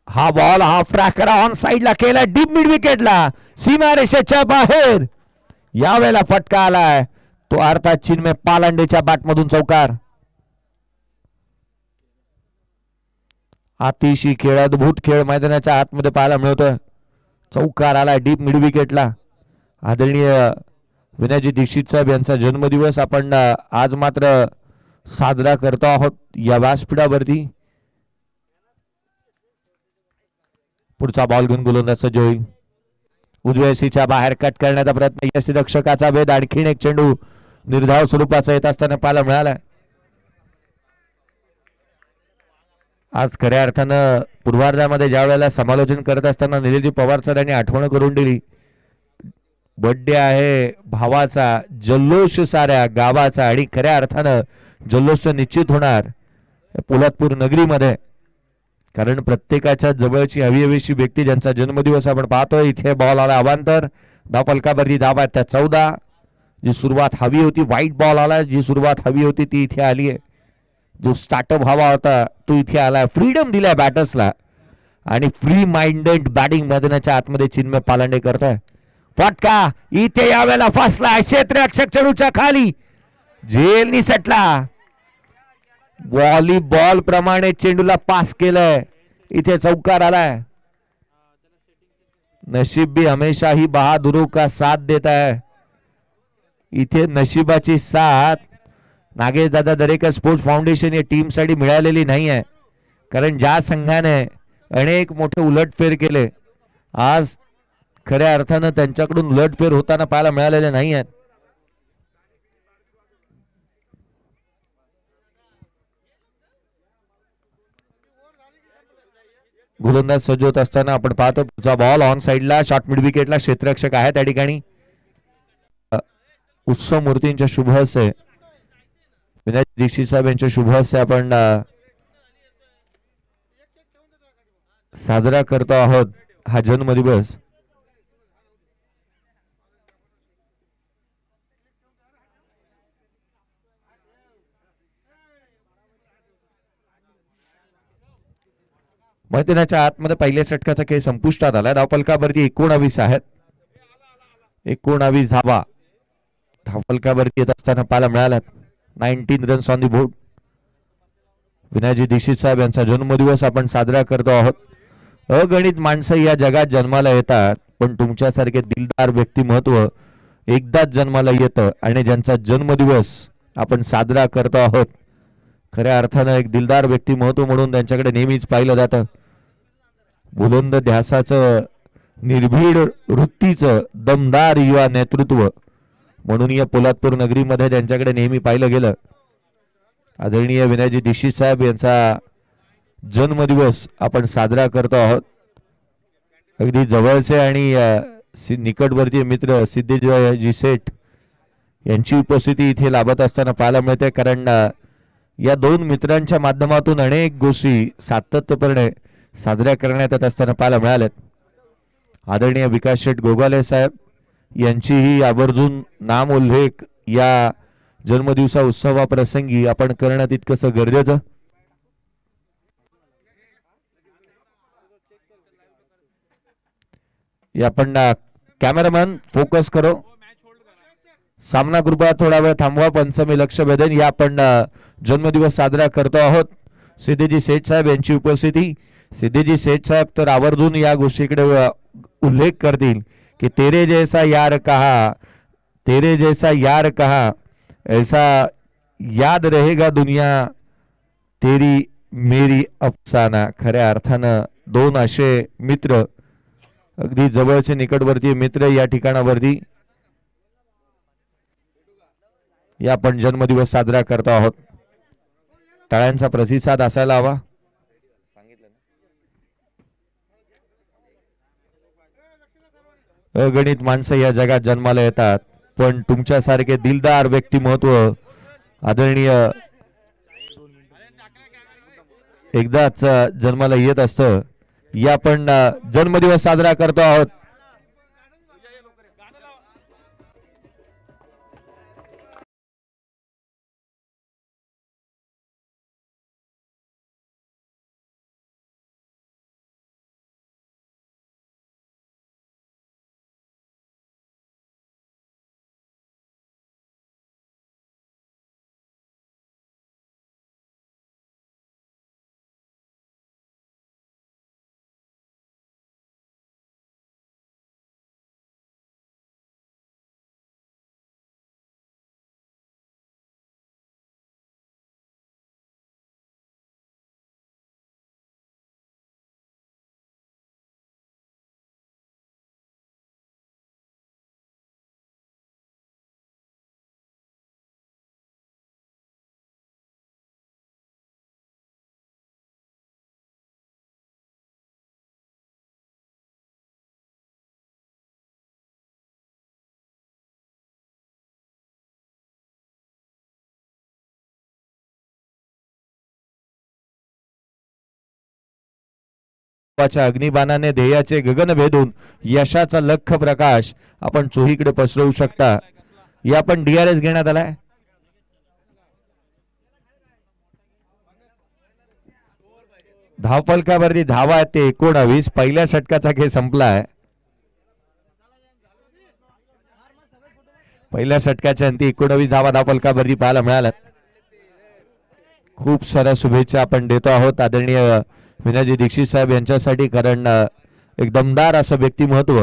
हा बॉल हाफ ट्रॅकरा ऑन साइडला केला, डीप मिड विकेटला, सीमारेषेच्या बाहेर. यावेळेला फटका आलाय तो अर्थात चिन्मय पालांडेच्या बॅटमधून चौकार. अतिशय खेळ, अद्भुत खेळ मैदानाच्या आतमध्ये पाहायला मिळतोय. चौकार आलाय डीप मिड विकेटला. आदरणीय विनायजी दीक्षित साहेब यांचा जन्मदिवस आपण आज मात्र साजरा करतो आहोत या व्यासपीठावरती. पुढचा बॉल घेऊन गोलंदाज सज्ज होईल. उजव्या सीच्या बाहेर कट करण्याचा प्रयत्न, यष्टीरक्षकाचा भेद. आणखीन एक चेंडू निर्धाव स्वरूपाचा येत असताना पाहायला मिळाला. आज खऱ्या अर्थानं पूर्वार्धामध्ये ज्या वेळेला समालोचन करत असताना निलेजी पवार सरांनी आठवण करून दिली, बर्थडे आहे भावाचा, जल्लोष साऱ्या गावाचा, आणि खऱ्या अर्थानं जल्लोष निश्चित होणार पोलादपूर नगरीमध्ये. कारण प्रत्येकाच्या जवळची हवीहवीशी व्यक्ती ज्यांचा जन्मदिवस आपण पाहतोय. इथे बॉल आला अवांतर, धावफलकावरती धाव आहेत त्या 14. जी सुरुवात हवी होती, व्हाईट बॉल आला, जी सुरुवात हवी होती ती इथे आली आहे. जो स्टार्टअप हवा होता तो इथे आला. फ्रीडम दिलाय बॅटर्सला, आणि फ्री माइंडेड बॅटिंग मैदानाच्या आतमध्ये चिन्मय पालांडे करतोय. फटका इथे यावेळेला फासला क्षेत्ररक्षक चढूच्या खाली झेल निसटला. व्हॉलीबॉल प्रमाणे चेंडूला पास केलंय. इथे चौकार आलाय. नशीब भी हमेशा ही बहादुरों का साथ देता है. इथे नशिबाची साथ नागेश दादा दरेकर स्पोर्ट्स फाउंडेशन या टीम साठी मिळालेली नाही आहे. कारण ज्या संघाने अनेक मोठे उलटफेर केले आज खऱ्या अर्थानं त्यांच्याकडून उलटफेर होताना पाहायला मिळालेले नाही आहेत. गोलंदाज सज्ज होत असताना आपण पाहतो पुढचा बॉल ऑन साइडला शॉर्ट मिड विकेटला क्षेत्ररक्षक आहे त्या ठिकाणी. उत्सव मूर्तींच्या शुभ हस्ते विनायक दीक्षित साहेब यांच्या शुभ हस्ते आपण साजरा करतो आहोत हा जन्मदिवस. मैदानाच्या आतमध्ये पहिल्या षटकाचा खेळ संपुष्टात आला. धावफलकावरती 19 आहेत. 19 धावा धावफलकावरती येत असताना पाहायला मिळाल्यात. 19 runs on the board. विनायकजी Dikshit साहेब यांचा जन्मदिवस आपण साजरा करतो आहोत. अगणित माणसं या जगात जन्माला येतात पण तुमच्यासारखे दिलदार व्यक्तिमत्व एकदाच जन्माला येतं आणि ज्यांचा जन्मदिवस आपण साजरा करतो आहोत खऱ्या अर्थानं एक दिलदार व्यक्तिमत्व म्हणून त्यांच्याकडे नेहमीच पाहिलं जातं. बुलंद ध्यासाचं निर्भीड वृत्तीचं दमदार युवा नेतृत्व म्हणून या पोलादपूर नगरीमध्ये त्यांच्याकडे नेहमी पाहिलं गेलं. आदरणीय विनायकजी दीक्षित साहेब यांचा जन्मदिवस आपण साजरा करतो आहोत. अगदी जवळचे आणि निकटवर्तीय मित्र सिद्धेजी सेठ यांची उपस्थिती इथे लाभत असताना पाहायला मिळते. कारण या दोन मित्रांच्या माध्यमातून अनेक गोष्टी सातत्यपणे साजऱ्या करण्यात येत असताना पाहायला मिळाल्यात. आदरणीय विकास शेठ गोगाले साहेब यांचीही आवर्जून नाम उल्लेख या जन्मदिवसा उत्सवाप्रसंगी आपण करणं तितकंसं गरजेचं. या आपण कॅमेरामॅन फोकस करो. सामना कृपया थोडा वेळ थांबवा. पंचमी लक्ष वेधन या आपण जन्मदिवस साजरा करतो आहोत. सिद्धेजी सेठ साहेब यांची उपस्थिती. सिद्धेजी सेठ साहेब तर आवर्जून या गोष्टीकडे उल्लेख करतील की तेरे जैसा यार कहा, तेरे जैसा यार कहा, ऐसा याद रहेगा दुनिया तेरी मेरी अफसाना. खऱ्या अर्थानं दोन असे मित्र अगदी जवळचे निकटवर्तीय मित्र या ठिकाणावरती या आपण जन्मदिवस साजरा करतो आहोत. टाळ्यांचा प्रतिसाद असायला हवा. अगणित माणसं या जगात जन्माला येतात पण तुमच्यासारखे दिलदार व्यक्तिमत्व आदरणीय एकदाच जन्माला येत असतं. या आपण जन्मदिवस साजरा करतो आहोत. अग्निबाणाने ध्येयाचे गगन भेदून यशाचा लख प्रकाश आपण चोहीकडे पसरवू शकता. या पण DRS घेण्यात आलाय. धावफलकावरती धावा आहेत ते 19. पहिल्या षटकाचा खेळ संपलाय. पहिल्या षटकाच्या अंती 19 धावा धावफलकावरती पाहायला मिळाल्यात. खूप साऱ्या शुभेच्छा आपण देतो आहोत आदरणीय विनायजी दीक्षित साहेब यांच्यासाठी, कारण एक दमदार असं व्यक्तिमत्व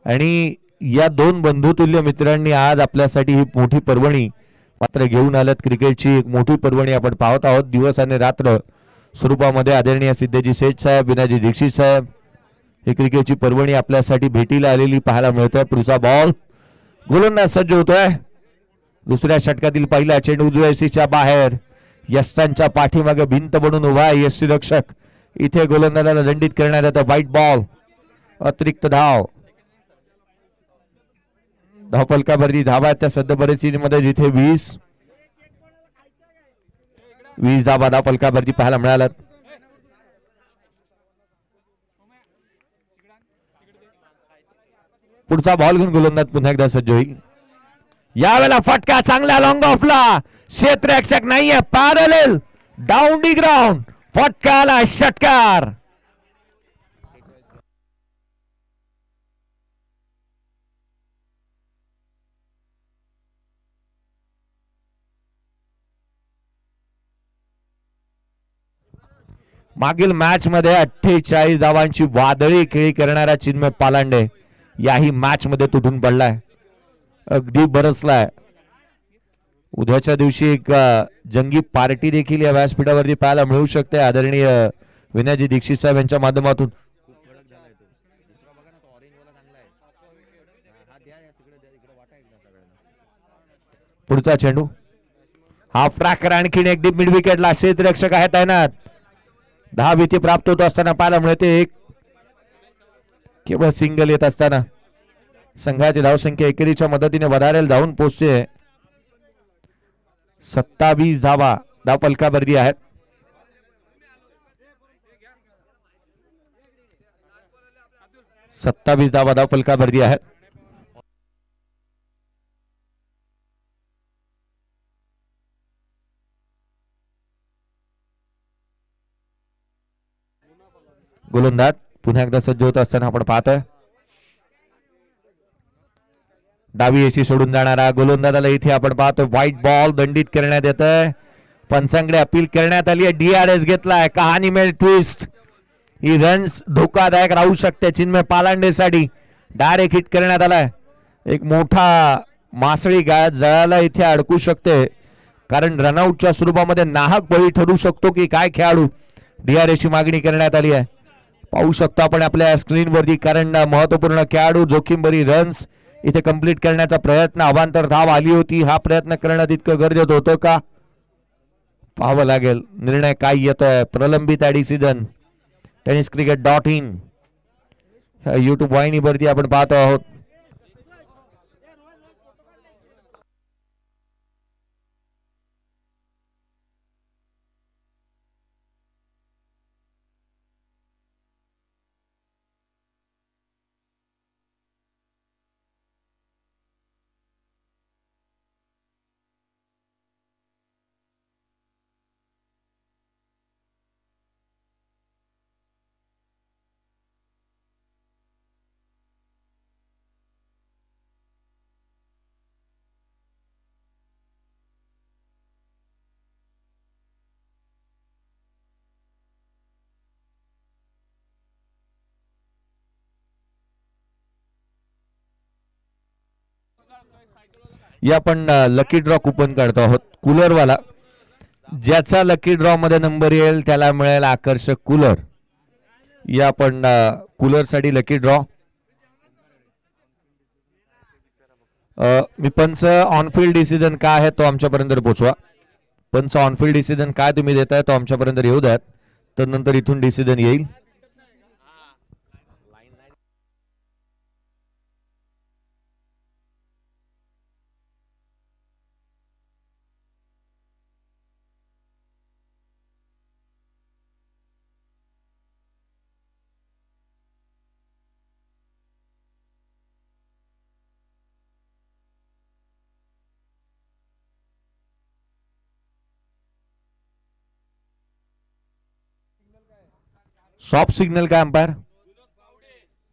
आणि या दोन बंधुतुल्य मित्रांनी आज आपल्यासाठी ही मोठी पर्वणी मात्र घेऊन आल्यात. क्रिकेटची एक मोठी पर्वणी आपण पाहत आहोत दिवस आणि रात्र स्वरूपामध्ये. आदरणीय सिद्धेजी सेठ साहेब, विनायजी दीक्षित साहेब, ही क्रिकेटची पर्वणी आपल्यासाठी भेटीला आलेली पाहायला मिळतोय. पुढचा बॉल गोलंदाज सज्ज होतोय. दुसऱ्या षटकातील पहिला चेंडू उजव्या यष्टीच्या बाहेर, यष्टांच्या पाठीमागे भिंत बनून उभा आहे यष्टीरक्षक. इथे गोलंदाजाला दंडित करण्यात येतं. व्हाईट बॉल, अतिरिक्त धाव. धावफलकावरती धावा आहेत त्या सध्या परिस्थितीमध्ये जिथे 20 धावा धावफलकावरती पाहायला मिळाल्यात. पुढचा बॉल घेऊन गोलंदाज पुन्हा एकदा सज्ज होईल. यावेळेला फटका चांगला लॉंग ऑफला, क्षेत्ररक्षक नाहीये, पॅरलल डाऊन दी ग्राउंड, फटकाला षटकार. मागील मॅच मध्ये 48 धावांची वादळी खेळी करणारा चिन्मय पालांडे याही मॅच मध्ये तुटून पडलाय, अगदी बरसलाय. उद्याच्या दिवशी एक जंगी पार्टी देखील या व्यासपीठावरती पाहायला मिळू शकते आदरणीय विनायजी दीक्षित साहेब यांच्या माध्यमातून. पुढचा चेंडू हाफ ट्रॅकर, आणखीन एक डीप मिड विकेटला क्षेत्ररक्षक आहे तैनात. 10 विकेट प्राप्त होत असताना पाहायला मिळते. एक केवळ सिंगल येत असताना संघाची धावसंख्या एकेरीच्या मदतीने वधारेल धावून पोहोचते. 27 धावा धावफलकावरती आहेत. धावा धावफलकावरती आहेत. गोलंदाज पुन्हा एकदा सज्ज होत असताना आपण पाहतोय. डावी यष्टी सोडून जाणारा गोलंदाजाला इथे आपण पाहतोय. व्हाईट बॉल दंडित करण्यात येत आहे. पंचांकडे अपील करण्यात आली आहे. DRS घेतलाय. कहाणी में ट्विस्ट. ही रन्स धोकादायक राहू शकते चिन्मय पालांडेसाठी. डायरेक्ट हिट करण्यात आलाय. एक मोठा मासळी जळाला इथे अडकू शकते, कारण रनआउटच्या स्वरूपामध्ये नाहक बळी ठरू शकतो की काय खेळाडू. DRS ची मागणी करण्यात आली आहे. पाहू शकतो आपण आपल्या स्क्रीनवरती, कारण महत्वपूर्ण खेळाडू जोखीम भरी रन्स इथे कंप्लीट करण्याचा प्रयत्न, अवांतर धाव आली होती. हा प्रयत्न करणं तितकं गरजेचं होतं का पाहावं लागेल. निर्णय काय येतोय. प्रलंबित आहे डिसिजन. tenniscricket.in YouTube वाहिनीवरती आपण पाहतो आहोत. या आपण लकी ड्रॉ कुपन काढतो आहोत कूलर वाला. ज्याचा लकी ड्रॉ मध्ये नंबर येईल त्याला मिळेल आकर्षक कूलर. या आपण कूलर साठी लकी ड्रॉ. मी पंच ऑनफिल्ड डिसिजन काय आहे तो आमच्यापर्यंत पोहोचवा. पंच ऑनफिल्ड डिसिजन काय तुम्ही देताय तो आमच्यापर्यंत येऊ द्यात, तर नंतर इथून डिसिजन येईल. सॉफ्ट सिग्नल काय अंपायर?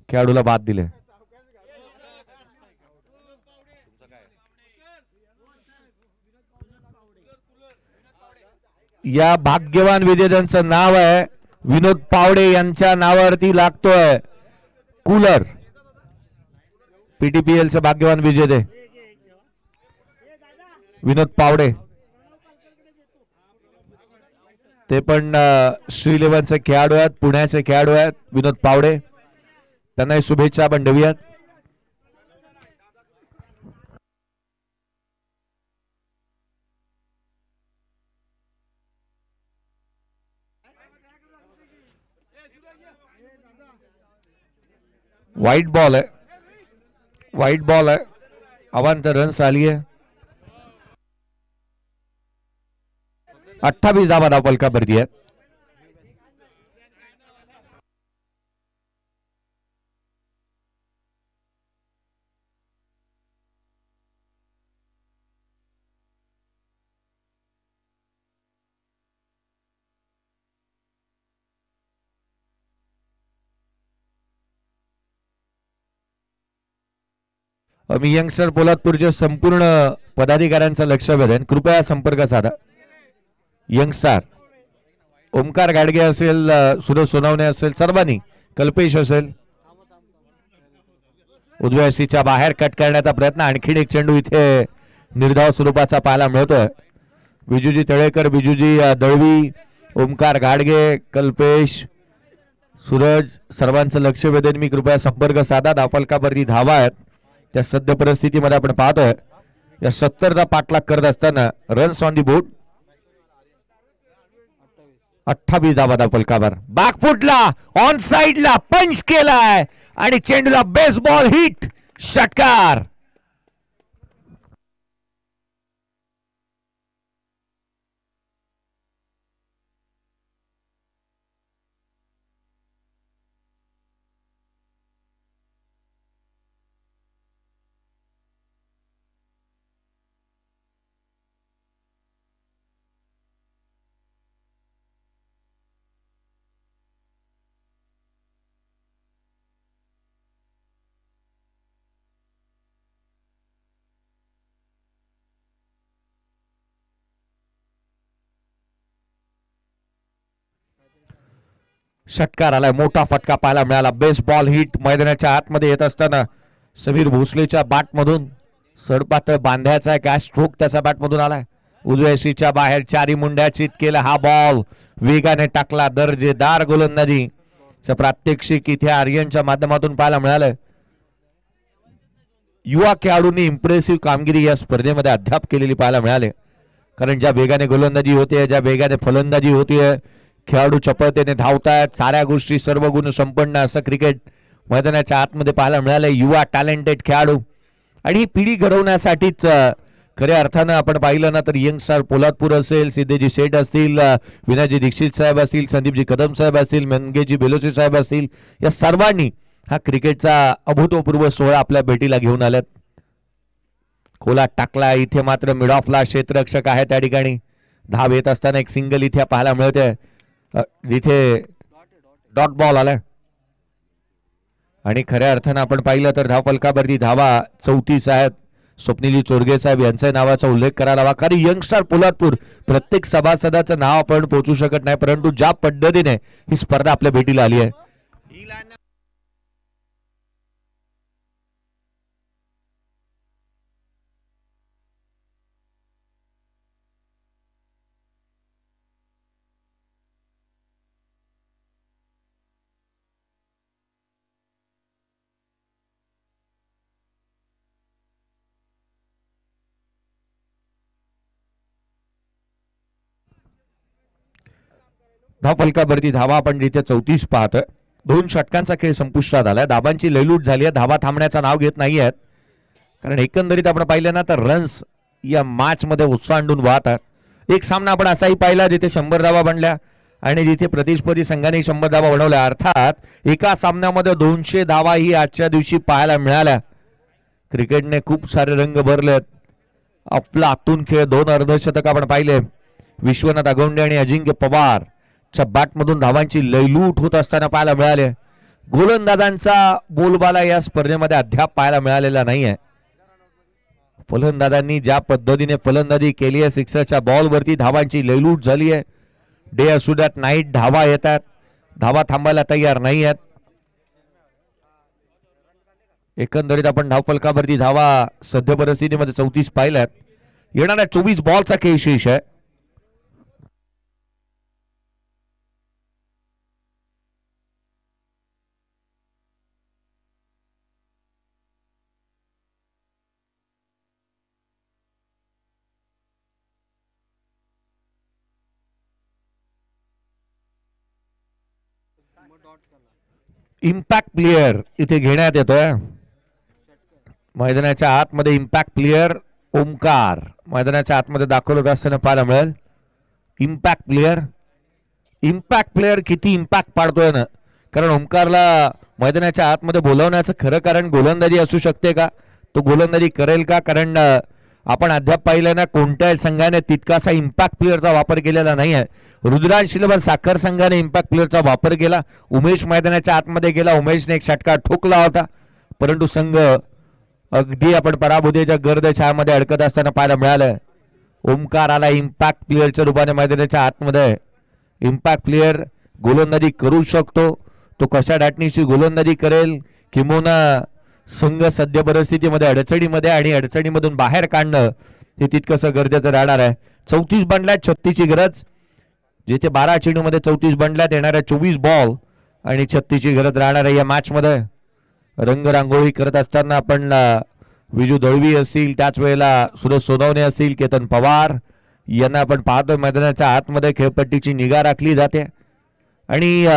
खेळाडूला बाद दिले. या भाग्यवान विजेत्यांचं नाव आहे विनोद पावडे यांच्या नावावरती लागतोय कूलर. पीटीपीएल चे भाग्यवान विजेते विनोद पावडे, ते पण श्री 11चे खेळाडू आहेत, पुण्याचे खेळाडू आहेत विनोद पावडे. त्यांनाही शुभेच्छा आपण देऊयात. व्हाईट बॉल आहे, व्हाईट बॉल आहे. अवांतर रन्स आली आहे. 28 धावा धावफलकावरती आहेत. मी यंगस्टर पोलादपूरच्या संपूर्ण पदाधिकाऱ्यांचं लक्ष वेधेन. कृपया संपर्क साधा. यंगस्टार ओमकार गाडगे असेल, सुरेश सोनवणे असेल, सर्वांनी, कल्पेश असेल, उजव्या सीच्या बाहेर कट करण्याचा प्रयत्न. आणखीन एक चेंडू इथे निर्धाव स्वरूपाचा पाहायला मिळतोय. बिजूजी तळेकर, बिजूजी दळवी, ओमकार गाडगे, कल्पेश, सूरज, सर्वांचं लक्ष वेधेन मी. कृपया संपर्क साधा. धावफलकावरती धावा आहेत. त्या सद्य परिस्थितीमध्ये आपण पाहतोय या 70चा पाठलाग करत असताना रन्स ऑन दी बोर्ड. 28 धावा धावफलकावर. बॅकफुटला ऑन साइडला पंच केलाय आणि चेंडूला बेसबॉल हिट, षटकार. षटकार आलाय. मोठा फटका पाहायला मिळाला. बेसबॉल हिट मैदानाच्या आतमध्ये येत असताना समीर भोसलेच्या बॅट मधून सडपातळ बांध्याचा कॅच स्ट्रोक त्याच्या बॅट मधून आलाय. उजव्या सीच्या बाहेर चारी मुंड्या चित केला. हा बॉल वेगाने टाकला. दर्जेदार गोलंदाजीचं प्रात्यक्षिक इथे आर्यनच्या माध्यमातून पाहायला मिळालं. युवा खेळाडूंनी इम्प्रेसिव्ह कामगिरी या स्पर्धेमध्ये अद्याप केलेली पाहायला मिळाले. कारण ज्या वेगाने गोलंदाजी होते, ज्या वेगाने फलंदाजी होतीये, खेळाडू चपळतेने धावतायत, साऱ्या गोष्टी सर्व गुण संपन्न असं क्रिकेट मैदानाच्या आतमध्ये पाहायला मिळालंय. युवा टॅलेंटेड खेळाडू आणि ही पिढी घडवण्यासाठीच खऱ्या अर्थानं आपण पाहिलं ना तर यंगस्टार पोलादपूर असेल, सिद्धेजी शेठ असतील, विनायजी दीक्षित साहेब असतील, संदीपजी कदम साहेब असतील, मंगेजी बेलोसी साहेब असतील, या सर्वांनी हा क्रिकेटचा अभूतपूर्व सोहळा आपल्या भेटीला घेऊन आल्यात. खोला टाकला. इथे मात्र मिड ऑफला क्षेत्ररक्षक आहे त्या ठिकाणी. धाव येत असताना एक सिंगल इथे पाहायला मिळते. जिथे डॉट बॉल आलाय आणि खऱ्या अर्थानं आपण पाहिलं तर धावफलकावरती धावा 34 आहेत. स्वप्नीली चोरगे साहेब यांच्या नावाचा उल्लेख करायला हवा. कारण यंगस्टार पोलादपूर प्रत्येक सभासदाचं नाव आपण पोहोचू शकत नाही, परंतु ज्या पद्धतीने ही स्पर्धा आपल्या भेटीला आली आहे. धावफलकावरती धावा आपण जिथे 34 पाहतोय. 2 षटकांचा खेळ संपुष्टात आलाय. धाबांची लयलूट झाली आहे. धावा थांबण्याचं नाव घेत नाही आहेत. कारण एकंदरीत आपण पाहिलं ना तर रन्स या मॅच मध्ये ओसंडून वाहत आहेत. एक सामना आपण असाही पाहिला जिथे 100 धावा बनल्या आणि जिथे प्रतिस्पर्धी संघाने 100 धावा बनवल्या. अर्थात एका सामन्यामध्ये 200 धावा ही आजच्या दिवशी पाहायला मिळाल्या. क्रिकेटने खूप सारे रंग भरलेत. अफलातून खेळ. 2 अर्धशतक आपण पाहिले. विश्वनाथ अगोंडे आणि अजिंक्य पवार च्या बॅटमधून धावांची लयलूट होत असताना पाहायला मिळाले. गोलंदाजांचा बोलबाला या स्पर्धेमध्ये अद्याप पाहायला मिळालेला नाहीये. फलंदाजांनी ज्या पद्धतीने फलंदाजी केली आहे, सिक्सरच्या बॉलवरती धावांची लयलूट झाली आहे. डे असू द्यात नाईट धावा येतात, धावा थांबायला तयार नाही आहेत. एकंदरीत आपण धावफलकावरती धावा सध्या परिस्थितीमध्ये 34 पाहिल्यात. येणाऱ्या 24 बॉलचा खेळ शेष आहे. इम्पॅक्ट प्लेयर इथे घेण्यात येतोय. मैदानाच्या आतमध्ये इम्पॅक्ट प्लेयर ओमकार मैदानाच्या आतमध्ये दाखल होत असताना पाहायला मिळेल. इम्पॅक्ट प्लेयर किती इम्पॅक्ट पाडतोय ना, कारण ओमकारला मैदानाच्या आतमध्ये बोलवण्याचं खरं कारण गोलंदाजी असू शकते का, तो गोलंदाजी करेल का, कारण आपण अद्याप पाहिलं ना कोणत्याही संघाने तितकासा इम्पॅक्ट प्लेअरचा वापर केलेला नाही आहे. रुद्रांश शिलबल साखर संघाने इम्पॅक्ट प्लेअरचा वापर केला. उमेश मैदानाच्या आतमध्ये गेला, उमेशने एक षटकार ठोकला होता, परंतु संघ अगदी आपण पराभूतीच्या गर्द छायामध्ये अडकत असताना पाहायला मिळालं. ओमकार आला इम्पॅक्ट प्लेअरच्या रूपाने मैदानाच्या आतमध्ये. इम्पॅक्ट प्लेअर गोलंदाजी करू शकतो, तो कशा डाटणीची गोलंदाजी करेल, किंबहुना संघ सध्या परिस्थितीमध्ये अडचणीमध्ये आणि अडचणीमधून बाहेर काढणं हे तितकंसं गरजेचं राहणार आहे. 34 बनल्यात, 36ची गरज. जिथे 12 चेंडूमध्ये 34 बनल्यात, येणाऱ्या 24 बॉल आणि 36ची गरज राहणार आहे. या मॅच मध्ये रंगरांगोळी करत असताना आपण विजू दळवी असतील, त्याच वेळेला सुरेश सोनवणे असतील, केतन पवार यांना आपण पाहतो. मैदानाच्या आतमध्ये खेळपट्टीची निगा राखली जाते आणि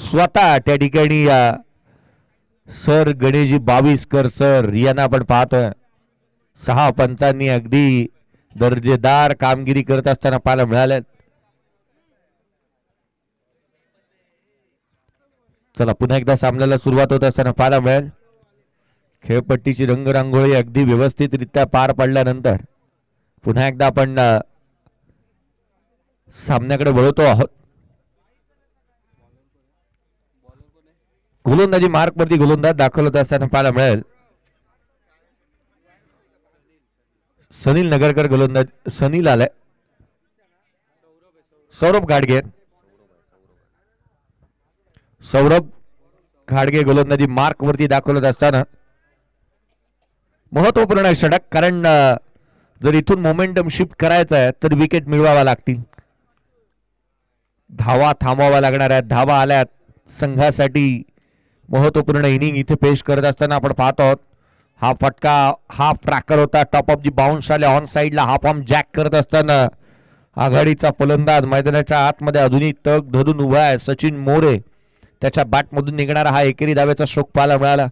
स्वतः त्या ठिकाणी सर गणेशजी बावीसकर सर यांना आपण पाहतोय. 6 पंचांनी अगदी दर्जेदार कामगिरी करत असताना पाहायला मिळाले. चला पुन्हा एकदा सामन्याला सुरुवात होत असताना पाहायला मिळेल. खेळपट्टीची रंगरांगोळी अगदी व्यवस्थितरित्या पार पडल्यानंतर पुन्हा एकदा आपण सामन्याकडे वळतो आहोत. गोलंदाजी मार्कवरती गोलंदाज दाखल होत असताना पाहायला मिळेल. सनील नगरकर गोलंदाज, सनील आलाय. सौरभ घाडगे, सौरभ घाडगे गोलंदाजी मार्क वरती दाखल होत असताना महत्वपूर्ण षटक, कारण जर इथून मोमेंटम शिफ्ट करायचा आहे तर विकेट मिळवावा लागतील, धावा थांबवाव्या लागणार आहेत. धावा आल्यात संघासाठी. महत्वपूर्ण इनिंग इथे पेश करत असताना आपण पाहतो आहोत. हा फटका हा ट्रॅकर होता, टॉप ऑफ दी बाउन्स आले ऑन साइडला. हा फॉर्म जॅक करत असताना आघाडीचा फलंदाज मैदानाच्या आतमध्ये अजूनही तग धरून उभा आहे. सचिन मोरे, त्याच्या बॅटमधून निघणारा हा एकेरी धावेचा शोक पाहायला मिळाला.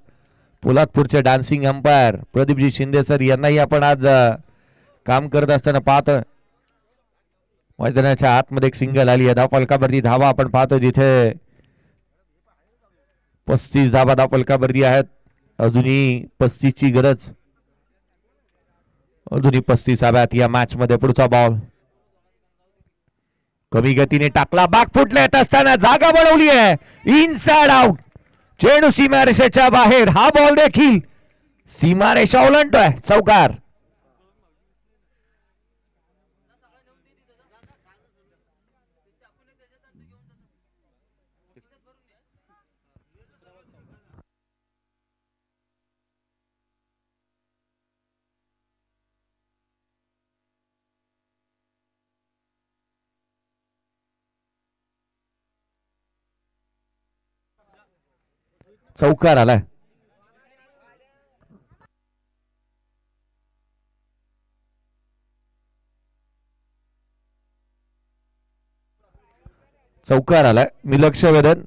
पोलादपूरचे डान्सिंग अंपायर प्रदीपजी शिंदे सर यांनाही आपण आज काम करत असताना पाहतोय. मैदानाच्या आतमध्ये एक सिंगल आली आहे. धावफलकावरती धावा आपण पाहतो, जिथे 35 धावा धावफलकावरती आहेत. अजूनही 35ची गरज, अजूनही 35 हव्यात या मॅच मध्ये. पुढचा बॉल कमी गतीने टाकला, बाग फुटले येत असताना जागा बनवली आहे. इनसाइड आउट, चेंडू सीमारेषेच्या बाहेर. हा बॉल देखील सीमारेषा ओलांडतोय, चौकार. चौकार आलाय. चौकार आलाय. मी लक्ष वेधन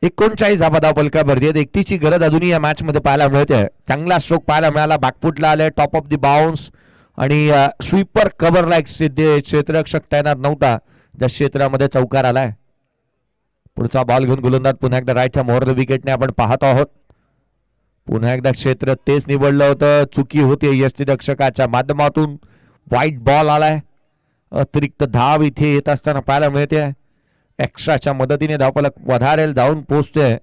39 धावा फलकावरती आहेत. एकटीची गरज अजूनही या मॅच मध्ये पाहायला मिळते. चांगला स्ट्रोक पाहायला मिळाला. बॅकफुटला आले. टॉप ऑफ द बाउन्स आणि स्वीपर कव्हर लाईक क्षेत्ररक्षक तैनात नव्हता ज्या क्षेत्रामध्ये चौकार आलाय. पुढचा बॉल घेऊन गोलंदाज पुन्हा एकदा राईटच्या मोहर विकेटने आपण पाहत आहोत. पुन्हा एकदा क्षेत्र तेच निवडलं होतं. चुकी होती यष्टीरक्षकाच्या माध्यमातून. वाईट बॉल आलाय. अतिरिक्त धाव इथे येत असताना पाहायला मिळते. एक्स्ट्राच्या मदतीने धावफलक वधारेल धावून पोहोचते.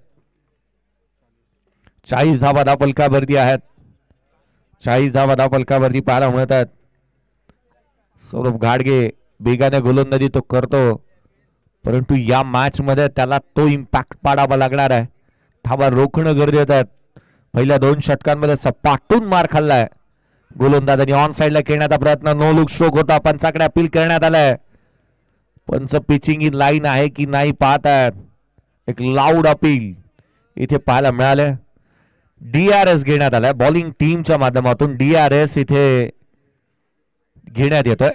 40 धावा धावफलकावरती आहेत. 40 धावा धावफलकावरती पाहायला मिळतात. सौरभ घाडगे बेगाने गोलंदाजी तो करतो, परंतु या मॅच मध्ये त्याला तो इम्पॅक्ट पाडावा लागणार आहे. धावा रोखणं गरजेचं आहे. पहिल्या 2 षटकांमध्ये सपाटून मार खाल्लाय गोलंदाजांनी. ऑन साइडला खेळण्याचा प्रयत्न. नो लुक स्ट्रोक होता. पंचाकडे अपील करण्यात आलाय. पंच पिचिंग इन लाईन आहे की नाही पाहतात. एक लाऊड अपील इथे पाहायला मिळाले. DRS घेण्यात आलाय. बॉलिंग टीमच्या माध्यमातून DRS इथे घेण्यात येतोय.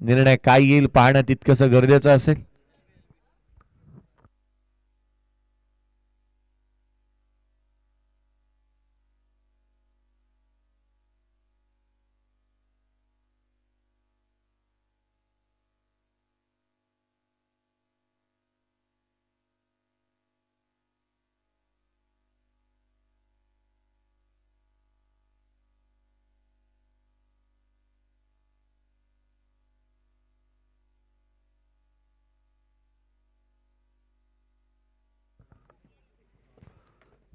निर्णय काय येईल पाहणं तितकंच गरजेचं असेल.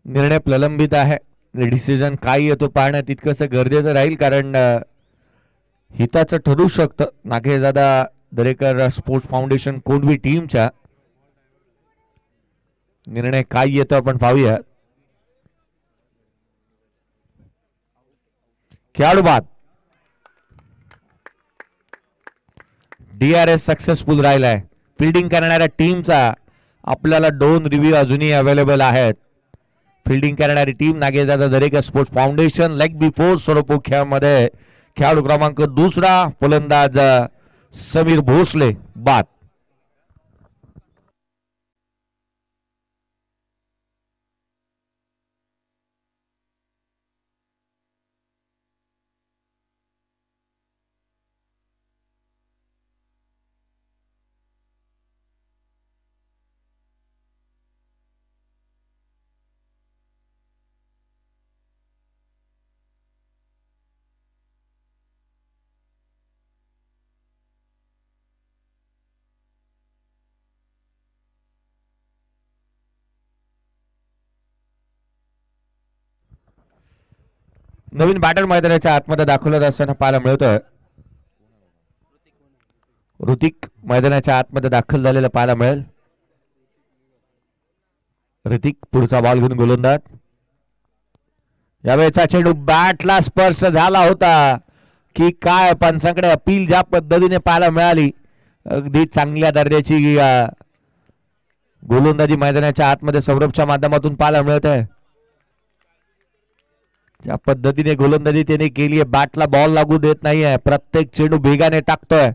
निर्णय प्रलंबित आहे. डिसिजन काय येतो पाहणं तितकंच गरजेचं राहील, कारण हिताचं ठरू शकतं. नागेदादा दरेकर स्पोर्ट्स फाउंडेशन कोंडवी टीमच्या निर्णय काय येतो आपण पाहूया. खेळाडू बाद. DRS सक्सेसफुल राहिलाय. फिल्डिंग करणाऱ्या टीमचा आपल्याला 2 रिव्ह्यू अजूनही अवेलेबल आहेत. फिल्डिंग करणारी team Nagedada Darekar sports foundation. Leg before स्वरूप खेळामध्ये खेळाडू क्रमांक 2 फलंदाज समीर भोसले बाद. नवीन बॅटर मैदानाच्या आतमध्ये दाखवलं असताना पाहायला मिळतोय. ऋतिक मैदानाच्या आतमध्ये दाखल झालेलं पाहायला मिळेल. ऋतिक पुढचा बॉल घेऊन गोलंदाज. यावेळेचा चेंडू बॅटला स्पर्श झाला होता की काय, पंचांकडे अपील ज्या पद्धतीने पाहायला मिळाली. अगदी चांगल्या दर्जाची गोलंदाजी मैदानाच्या आतमध्ये सौरभच्या माध्यमातून पाहायला मिळत आहे. ज्या पद्धतीने गोलंदाजी त्याने केली आहे, बॅटला बॉल लागू देत नाहीये. प्रत्येक चेंडू वेगाने टाकतोय.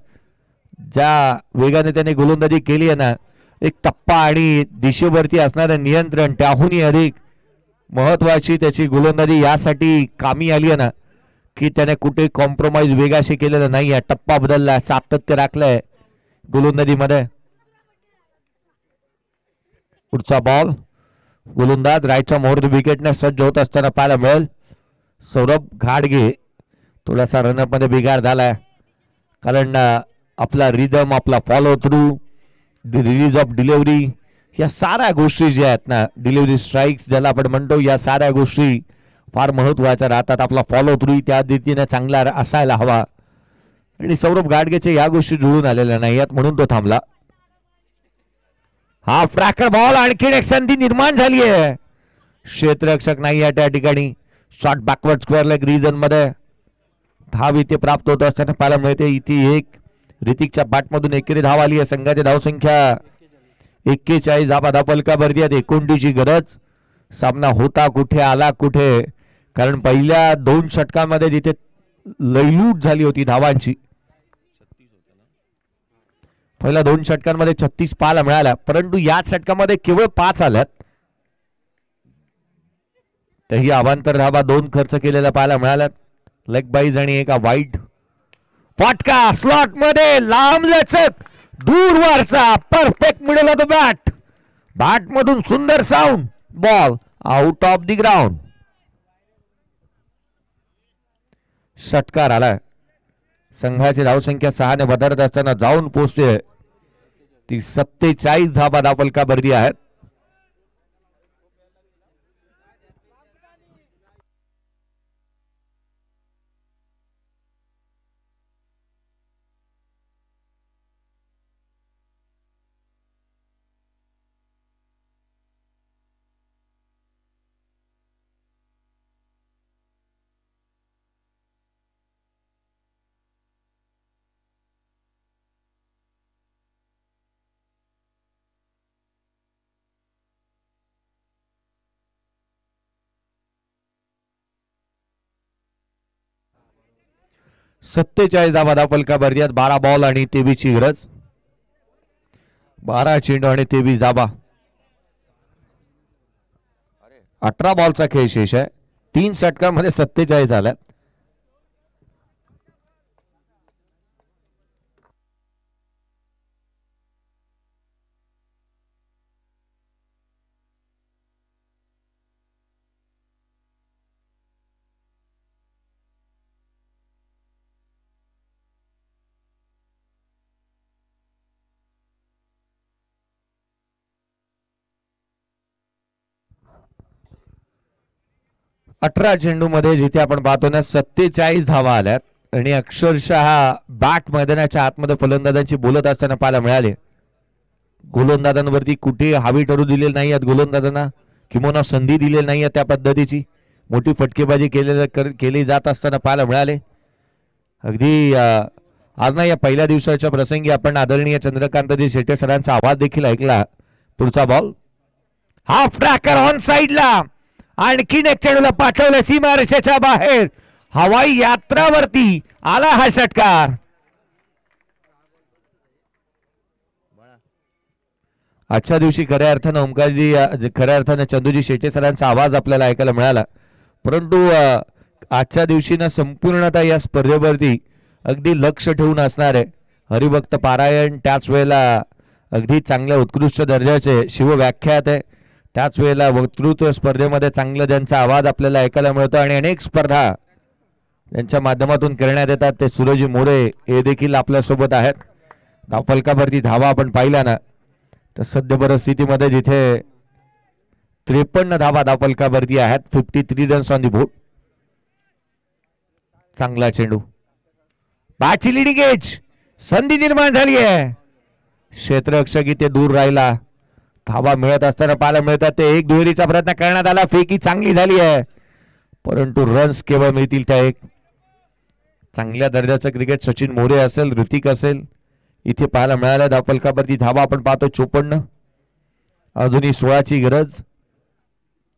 ज्या वेगाने त्याने गोलंदाजी केली आहे ना, एक टप्पा आणि दिशेवरती असणारं नियंत्रण, त्याहूनही अधिक महत्वाची त्याची गोलंदाजी यासाठी कामी आली आहे ना, की त्याने कुठे कॉम्प्रोमाइज वेगाशी केलेलं नाहीये. टप्पा बदलला, सातत्य राखलंय गोलंदाजीमध्ये. पुढचा बॉल गोलंदाज राईटच्या मोहर विकेटने सज्ज होत असताना पाहायला मिळेल. सौरभ घाडगे थोडासा रनअप मध्ये बिघाड झालाय, कारण आपला रिदम, आपला follow through, release of delivery, या साऱ्या गोष्टी ज्या आहेत ना, डिलिव्हरी स्ट्राईक्स ज्याला आपण म्हणतो, या साऱ्या गोष्टी फार महत्वाच्या राहतात. आपला फॉलो थ्रू त्या रीतीने चांगला असायला हवा आणि सौरभ घाडगेचे या गोष्टी जुळून आलेल्या नाहीत, म्हणून तो थांबला. हा फ्रॅकर बॉल, आणखीन एक संधी निर्माण झाली आहे. क्षेत्ररक्षक नाही आहे त्या ठिकाणी. Shot backward square leg region मध्ये धाव इथे प्राप्त होत असताना पाहायला मिळते. इथे एक ऋतिकच्या बॅटमधून एकेरी धाव आली आहे. संघाची धावसंख्या 41 धावा धावफलकावरती आहेत. 29ची गरज. सामना होता कुठे, आला कुठे, कारण पहिल्या 2 षटकांमध्ये जिथे लयलूट झाली होती धावांची, पहिल्या 2 षटकांमध्ये 36 पाहायला मिळाल्या, परंतु याच षटकामध्ये केवळ 5 आल्यात. तरी अवांतर धाबा 2 खर्च केलेल्या पाहायला मिळाल्यात. लेग बाईज आणि एका वाईट फटका स्लॉट मध्ये लांब लचक दूरवरचा perfect middle of the bat. Bat मधून सुंदर sound, ball out of the ground. षटकार आला. संघाची धावसंख्या 6 ने वधारत असताना जाऊन पोहोचते ती 47 धाबा धावफलकावरती आहेत. सत्तेचाळीस धावा धावफलकावरती आहेत. 12 बॉल आणि 23 ची गरज. 12 चेंडू आणि 23 धावा. 18 बॉलचा खेळ शेष आहे. 3 षटकांमध्ये 47 आल्यात. अठरा चेंडू मध्ये जिथे आपण पाहतो ना 47 धावा आल्यात आणि अक्षरशः बॅट मैदानाच्या आतमध्ये फलंदाजांची बोलत असताना पाहायला मिळाले. गोलंदाजांवरती कुठे हावी ठरू दिलेली नाही आहेत. गोलंदाजांना किंवा संधी दिलेली नाही आहे. त्या पद्धतीची मोठी फटकेबाजी केली जात असताना पाहायला मिळाले. अगदी आज ना या पहिल्या दिवसाच्या प्रसंगी आपण आदरणीय चंद्रकांतजी शेट्टे सरांचा आवाज देखील ऐकला. पुढचा बॉल हाफ ट्रॅकर ऑन साइडला. आणखीन एक चेंडूला पाठवलं सीमारेषेच्या बाहेर. हवाई यात्रावरती आला हा षटकार. आजच्या दिवशी खऱ्या अर्थानं ओमकारजी, खऱ्या अर्थानं चंदूजी शेट्टे सरांचा आवाज आपल्याला ऐकायला मिळाला. परंतु आजच्या दिवशी ना संपूर्णतः या स्पर्धेवरती अगदी लक्ष ठेवून असणार आहे. हरिभक्त पारायण, त्याच वेळेला अगदी चांगल्या उत्कृष्ट दर्जाचे शिवव्याख्यात आहे. त्याच वेळेला वक्तृत्व स्पर्धेमध्ये चांगला त्यांचा आवाज आपल्याला ऐकायला मिळतो आणि अनेक स्पर्धा त्यांच्या माध्यमातून करण्यात येतात. ते सूरजी मोरे हे देखील आपल्यासोबत आहेत. धावफलकावरती धावा आपण पाहिल्या ना तर सध्या परिस्थितीमध्ये जिथे 53 धावा धावफलकावरती आहेत. 53 रन्स ऑन दी बोर्ड. चांगला चेंडू, बॅटची लिडिंग एज, संधी निर्माण झाली आहे. क्षेत्ररक्षक इथे दूर राहिला. धावा मिळत असताना पाहायला मिळतात. ते एक दुहेरीचा प्रयत्न करण्यात आला. फेकी चांगली झाली आहे परंतु रन्स केवळ मिळतील त्या एक. चांगल्या दर्जाचं क्रिकेट सचिन मोरे असेल, ऋतिक असेल, इथे पाहायला मिळाल्या. धावफलकावरती धावा आपण पाहतो 54. अजूनही 16ची गरज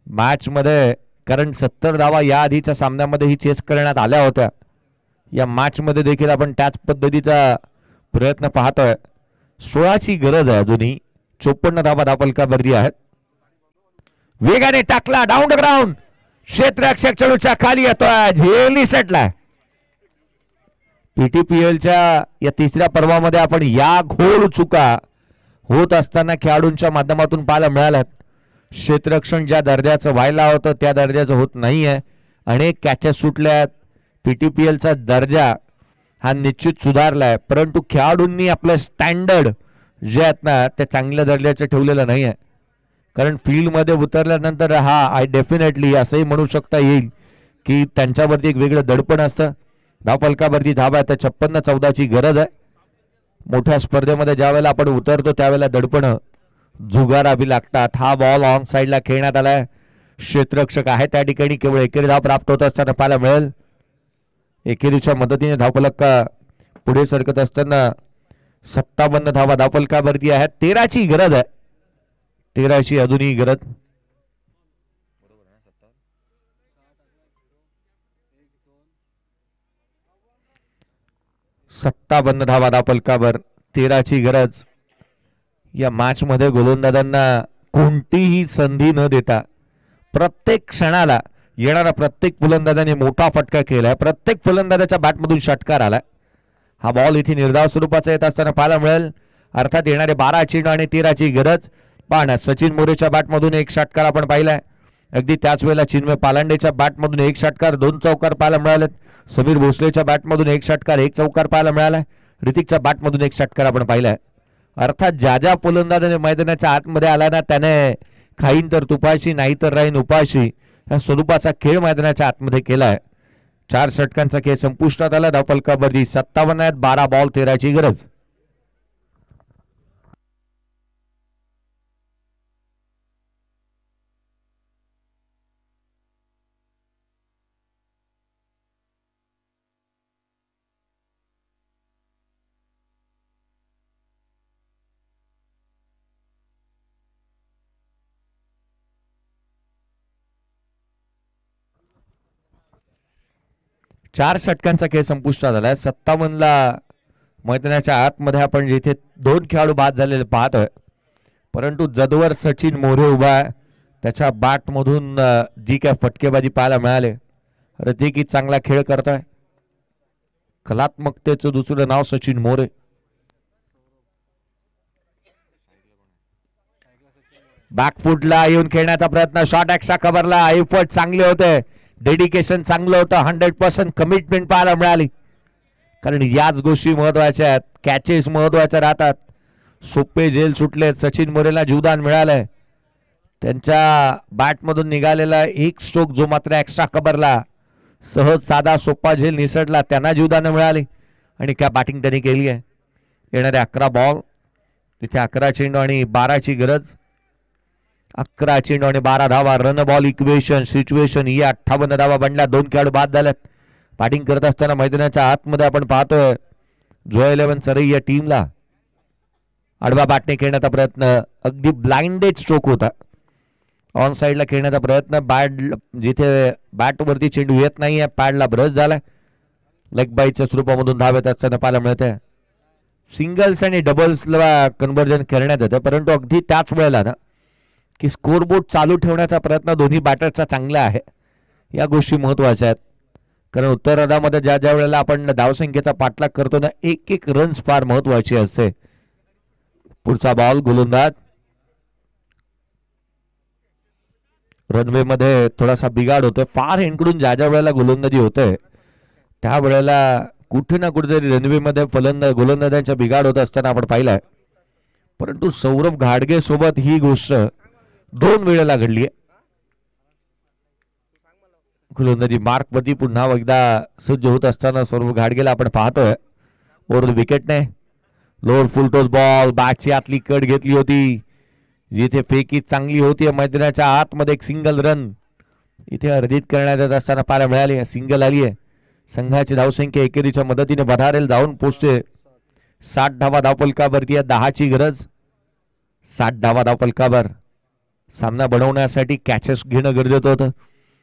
मॅच मध्ये, कारण 70 धावा या आधीच्या सामन्यामध्ये ही चेस करण्यात आल्या होत्या. या मॅच मध्ये देखील आपण त्याच पद्धतीचा प्रयत्न पाहतोय. 16ची गरज आहे अजूनही. 54 धावा धावफलकावरती आहेत. वेगाने टाकला डाऊन द ग्राउंड. क्षेत्ररक्षक चेंडूच्या खाली येतोय. झेली सटलाय. पीटीपीएलच्या या तिसऱ्या पर्वामध्ये आपण या घोर चुका होत असताना खेळाडूंच्या माध्यमातून पाहायला मिळाल्यात. क्षेत्ररक्षण ज्या दर्जाचं व्हायला होतं त्या दर्जाचं होत नाहीये. अनेक कॅचेस सुटल्यात. पीटीपीएलचा दर्जा हा निश्चित सुधारलाय परंतु खेळाडूंनी आपलं स्टँडर्ड जे आहेत ना ते चांगल्या दर्जाचं ठेवलेलं नाही आहे. कारण फील्डमध्ये उतरल्यानंतर आय डेफिनेटली असंही म्हणू शकता येईल की त्यांच्यावरती एक वेगळं दडपण असतं. धावफलकावरती धावा आहे तर 56-14ची गरज आहे. मोठ्या स्पर्धेमध्ये ज्या वेळेला आपण उतरतो त्यावेळेला दडपण जुगारावी लागतात. हा बॉल ऑन साइडला खेळण्यात आलाय. क्षेत्ररक्षक आहे त्या ठिकाणी केवळ एकेरी धाव प्राप्त होत असताना पाहायला मिळेल. एकेरीच्या मदतीने धावफलक पुढे सरकत असताना 57 धावा धावफलकावरती आहेत. 13ची गरज आहे. 13ची अजूनही गरज. 57 धावा धावफलकावर 13ची गरज. या मॅच मध्ये गोलंदाजांना कोणतीही संधी न देता प्रत्येक क्षणाला येणारा प्रत्येक फलंदाजाने मोठा फटका केलाय. प्रत्येक फलंदाजाच्या बॅटमधून षटकार आलाय. हा बॉल इथे निर्धाव स्वरूपाचा येत असताना पाहायला मिळेल. अर्थात येणारे 12 चेंडू आणि 13ची गरज पाहण्यात सचिन मोरेच्या बॅटमधून एक षटकार आपण पाहिलाय. अगदी त्याच वेळेला चिन्मय पालांडेच्या बॅटमधून एक षटकार 2 चौकार पाहायला मिळालेत. समीर भोसलेच्या बॅटमधून एक षटकार 1 चौकार पाहायला मिळालाय. ऋतिकच्या बॅटमधून एक षटकार आपण पाहिलाय. अर्थात ज्या ज्या फलंदाजाने मैदानाच्या आतमध्ये आला ना त्याने खाईन तर तुपाशी नाही तर राहीन उपाशी या स्वरूपाचा खेळ मैदानाच्या आतमध्ये केलाय. 4 षटकांचा खेळ संपुष्टात आला. धावफलकावरती 57 आहेत. 12 बॉल 13ची गरज. चार षटकांचा खेळ संपुष्टात आलाय. 57ला मैदानाच्या आतमध्ये आपण जिथे 2 खेळाडू बाद झालेले पाहतोय, परंतु जदवर सचिन मोरे उभा आहे. त्याच्या बॅटमधून जी काय फटकेबाजी पाहायला मिळाले. ऋतिक चांगला खेळ करतोय. कलात्मकतेचं दुसरं नाव सचिन मोरे. बॅकफुटला येऊन खेळण्याचा प्रयत्न. शॉर्ट एक्स्ट्रा कव्हरला एफर्ट चांगले होते. डेडिकेशन चांगलं होतं. 100% कमिटमेंट पाहायला मिळाली. कारण याच गोष्टी महत्वाच्या आहेत. कॅचेस महत्वाच्या राहतात. सोपे झेल सुटले. सचिन मोरेला जीवदान मिळालंय. त्यांच्या बॅटमधून निघालेला एक स्ट्रोक जो मात्र एक्स्ट्रा कव्हरला सहज साधा सोपा झेल निसटला त्यांना जीवदान मिळाली आणि क्या बॅटिंग त्यांनी केली आहे. येणारे 11 बॉल तिथे 11 चेंडू आणि 12ची गरज. 11 चेंडू आणि 12 धावा. रन बॉल इक्वेशन सिच्युएशन ही 58 धावा बनल्या. 2 खेळाडू बाद झाल्यात. बॅटिंग करत असताना मैदानाच्या आतमध्ये आपण पाहतोय जो 11 सरई या टीमला आडवा बॅटने खेळण्याचा प्रयत्न. अगदी ब्लाइंडेड स्ट्रोक होता. ऑन साइडला खेळण्याचा प्रयत्न. बॅट जिथे बॅटवरती चेंडू येत नाहीये पॅडला ब्रश झालाय. लेग बाईच्या स्वरूपामधून धाव येत असताना पाहायला मिळते. सिंगल्स आणि डबल्सला कन्व्हर्जन करण्यात येतं, परंतु अगदी त्याच वेळेला ना की स्कोरबोर्ड चालू ठेवण्याचा प्रयत्न दोन्ही बॅटरचा चांगला आहे. या गोष्टी महत्वाच्या आहेत. कारण उत्तरार्धामध्ये ज्या ज्या वेळेला आपण धावसंख्येचा पाठलाग करतो ना एक एक रन्स फार महत्वाची असते. पुढचा बॉल गोलंदाज. रनवे मध्ये थोडासा बिघाड होतोय. फार हेंकडून ज्या ज्या वेळेला गोलंदाजी होते त्या वेळेला कुठे ना कुठेतरी रनवे मध्ये गोलंदाजांचा बिघाड होत असताना आपण पाहिलाय. परंतु सौरभ घाडगे सोबत ही गोष्ट 2 वेळेला घडली. गोलंदाजी मार्क वरती पुन्हा एकदा सज्ज होत असताना सौरभ घाडगेला आपण पाहतोय. ओव्हर विकेटने लोअर फुल टॉस बॉल. बॅटची आतली कट घेतली होती. जिथे फेकी चांगली होती मैदानाच्या आतमध्ये एक सिंगल रन इथे अर्जित करण्यात येत असताना पाहायला मिळाली. सिंगल आली आहे. संघाची धावसंख्या एकेरीच्या मदतीने बधारेल जाऊन पोहोचते. 60 धावा धावफलकावरती आहे. 10ची गरज. 60 धावा धावफलकावर. सामना बनवण्यासाठी कॅचेस घेणं गरजेचं होतं.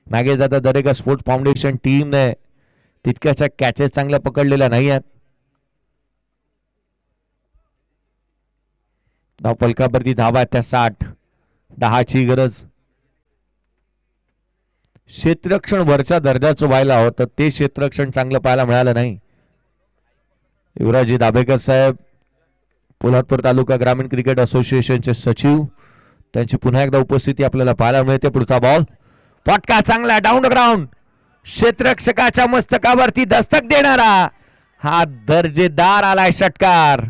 मागे जाता दरेका स्पोर्ट्स फाउंडेशन टीमने तितक्याच्या कॅचेस चांगल्या पकडलेल्या नाही आहेत. धावफलकावरती धावा त्या 60. 10ची गरज. क्षेत्ररक्षण वरच्या दर्जाचं व्हायला होतं ते क्षेत्ररक्षण चांगलं पाहायला मिळालं नाही. युवराजी दाभेकर साहेब पोलादपूर तालुका ग्रामीण क्रिकेट असोसिएशनचे सचिव त्यांची पुन्हा एकदा उपस्थिती आपल्याला पाहायला मिळते. पुढचा बॉल. फटका चांगला डाऊन ग्राउंड. क्षेत्ररक्षकाच्या मस्तकावरती दस्तक देणारा हा दर्जेदार आलाय षटकार.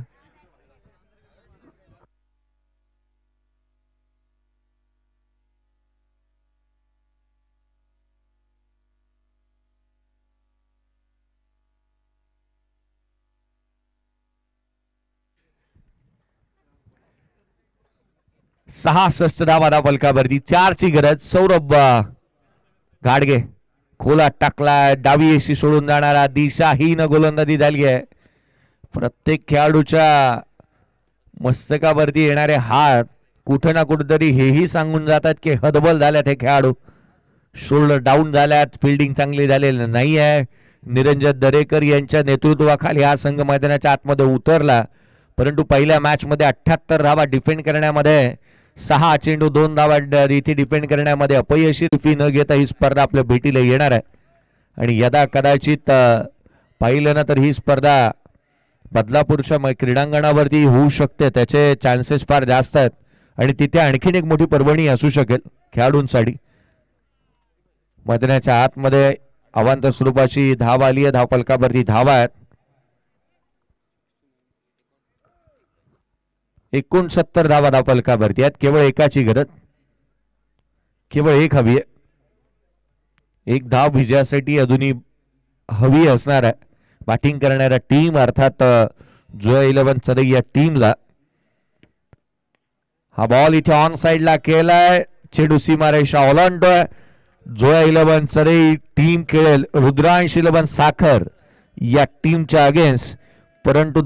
सहासष्ट धावा धावफलकावरती. 4ची गरज. सौरभ घाडगे खोला टाकला. डावी एशी सोडून जाणारा दिशाहीन गोलंदाजी झाली आहे. प्रत्येक खेळाडूच्या मस्तकावरती येणारे हात कुठे ना कुठेतरी हेही सांगून जातात की हतबल झाल्यात हे खेळाडू. शोल्डर डाऊन झाल्यात. फिल्डिंग चांगली झालेली नाही आहे. निरंजन दरेकर यांच्या नेतृत्वाखाली हा संघ मैदानाच्या आतमध्ये उतरला, परंतु पहिल्या मॅच मध्ये 78 धावा डिफेंड करण्यामध्ये 6 चेंडू 2 धावा इथे डिफेंड करण्यामध्ये अपयशी फी न घेता ही स्पर्धा आपल्या भेटीला येणार आहे. आणि यदा कदाचित पाहिलं ना तर ही स्पर्धा बदलापूरच्या क्रीडांगणावरती होऊ शकते, त्याचे चान्सेस फार जास्त आहेत आणि तिथे आणखीन एक मोठी पर्वणी असू शकेल खेळाडूंसाठी. मैदानाच्या आतमध्ये अवांत स्वरूपाची धाव आली आहे, धावफलकावरती धावा आहेत 69 धावा धावफलकावरती आहेत. केवळ एकाची गरज, केवळ एक हवी आहे. एक धाव विजयासाठी अजूनही हवी असणार आहे बॅटिंग करणाऱ्या टीम अर्थात जोया 11 सदई या टीमला. हा बॉल इथे ऑन साइडला केलाय, चेंडू सीमारेषा ओलांडतोय. जोया 11 सदई टीम खेळेल रुद्रांश 11 साखर या टीमच्या अगेन्स्ट, परंतु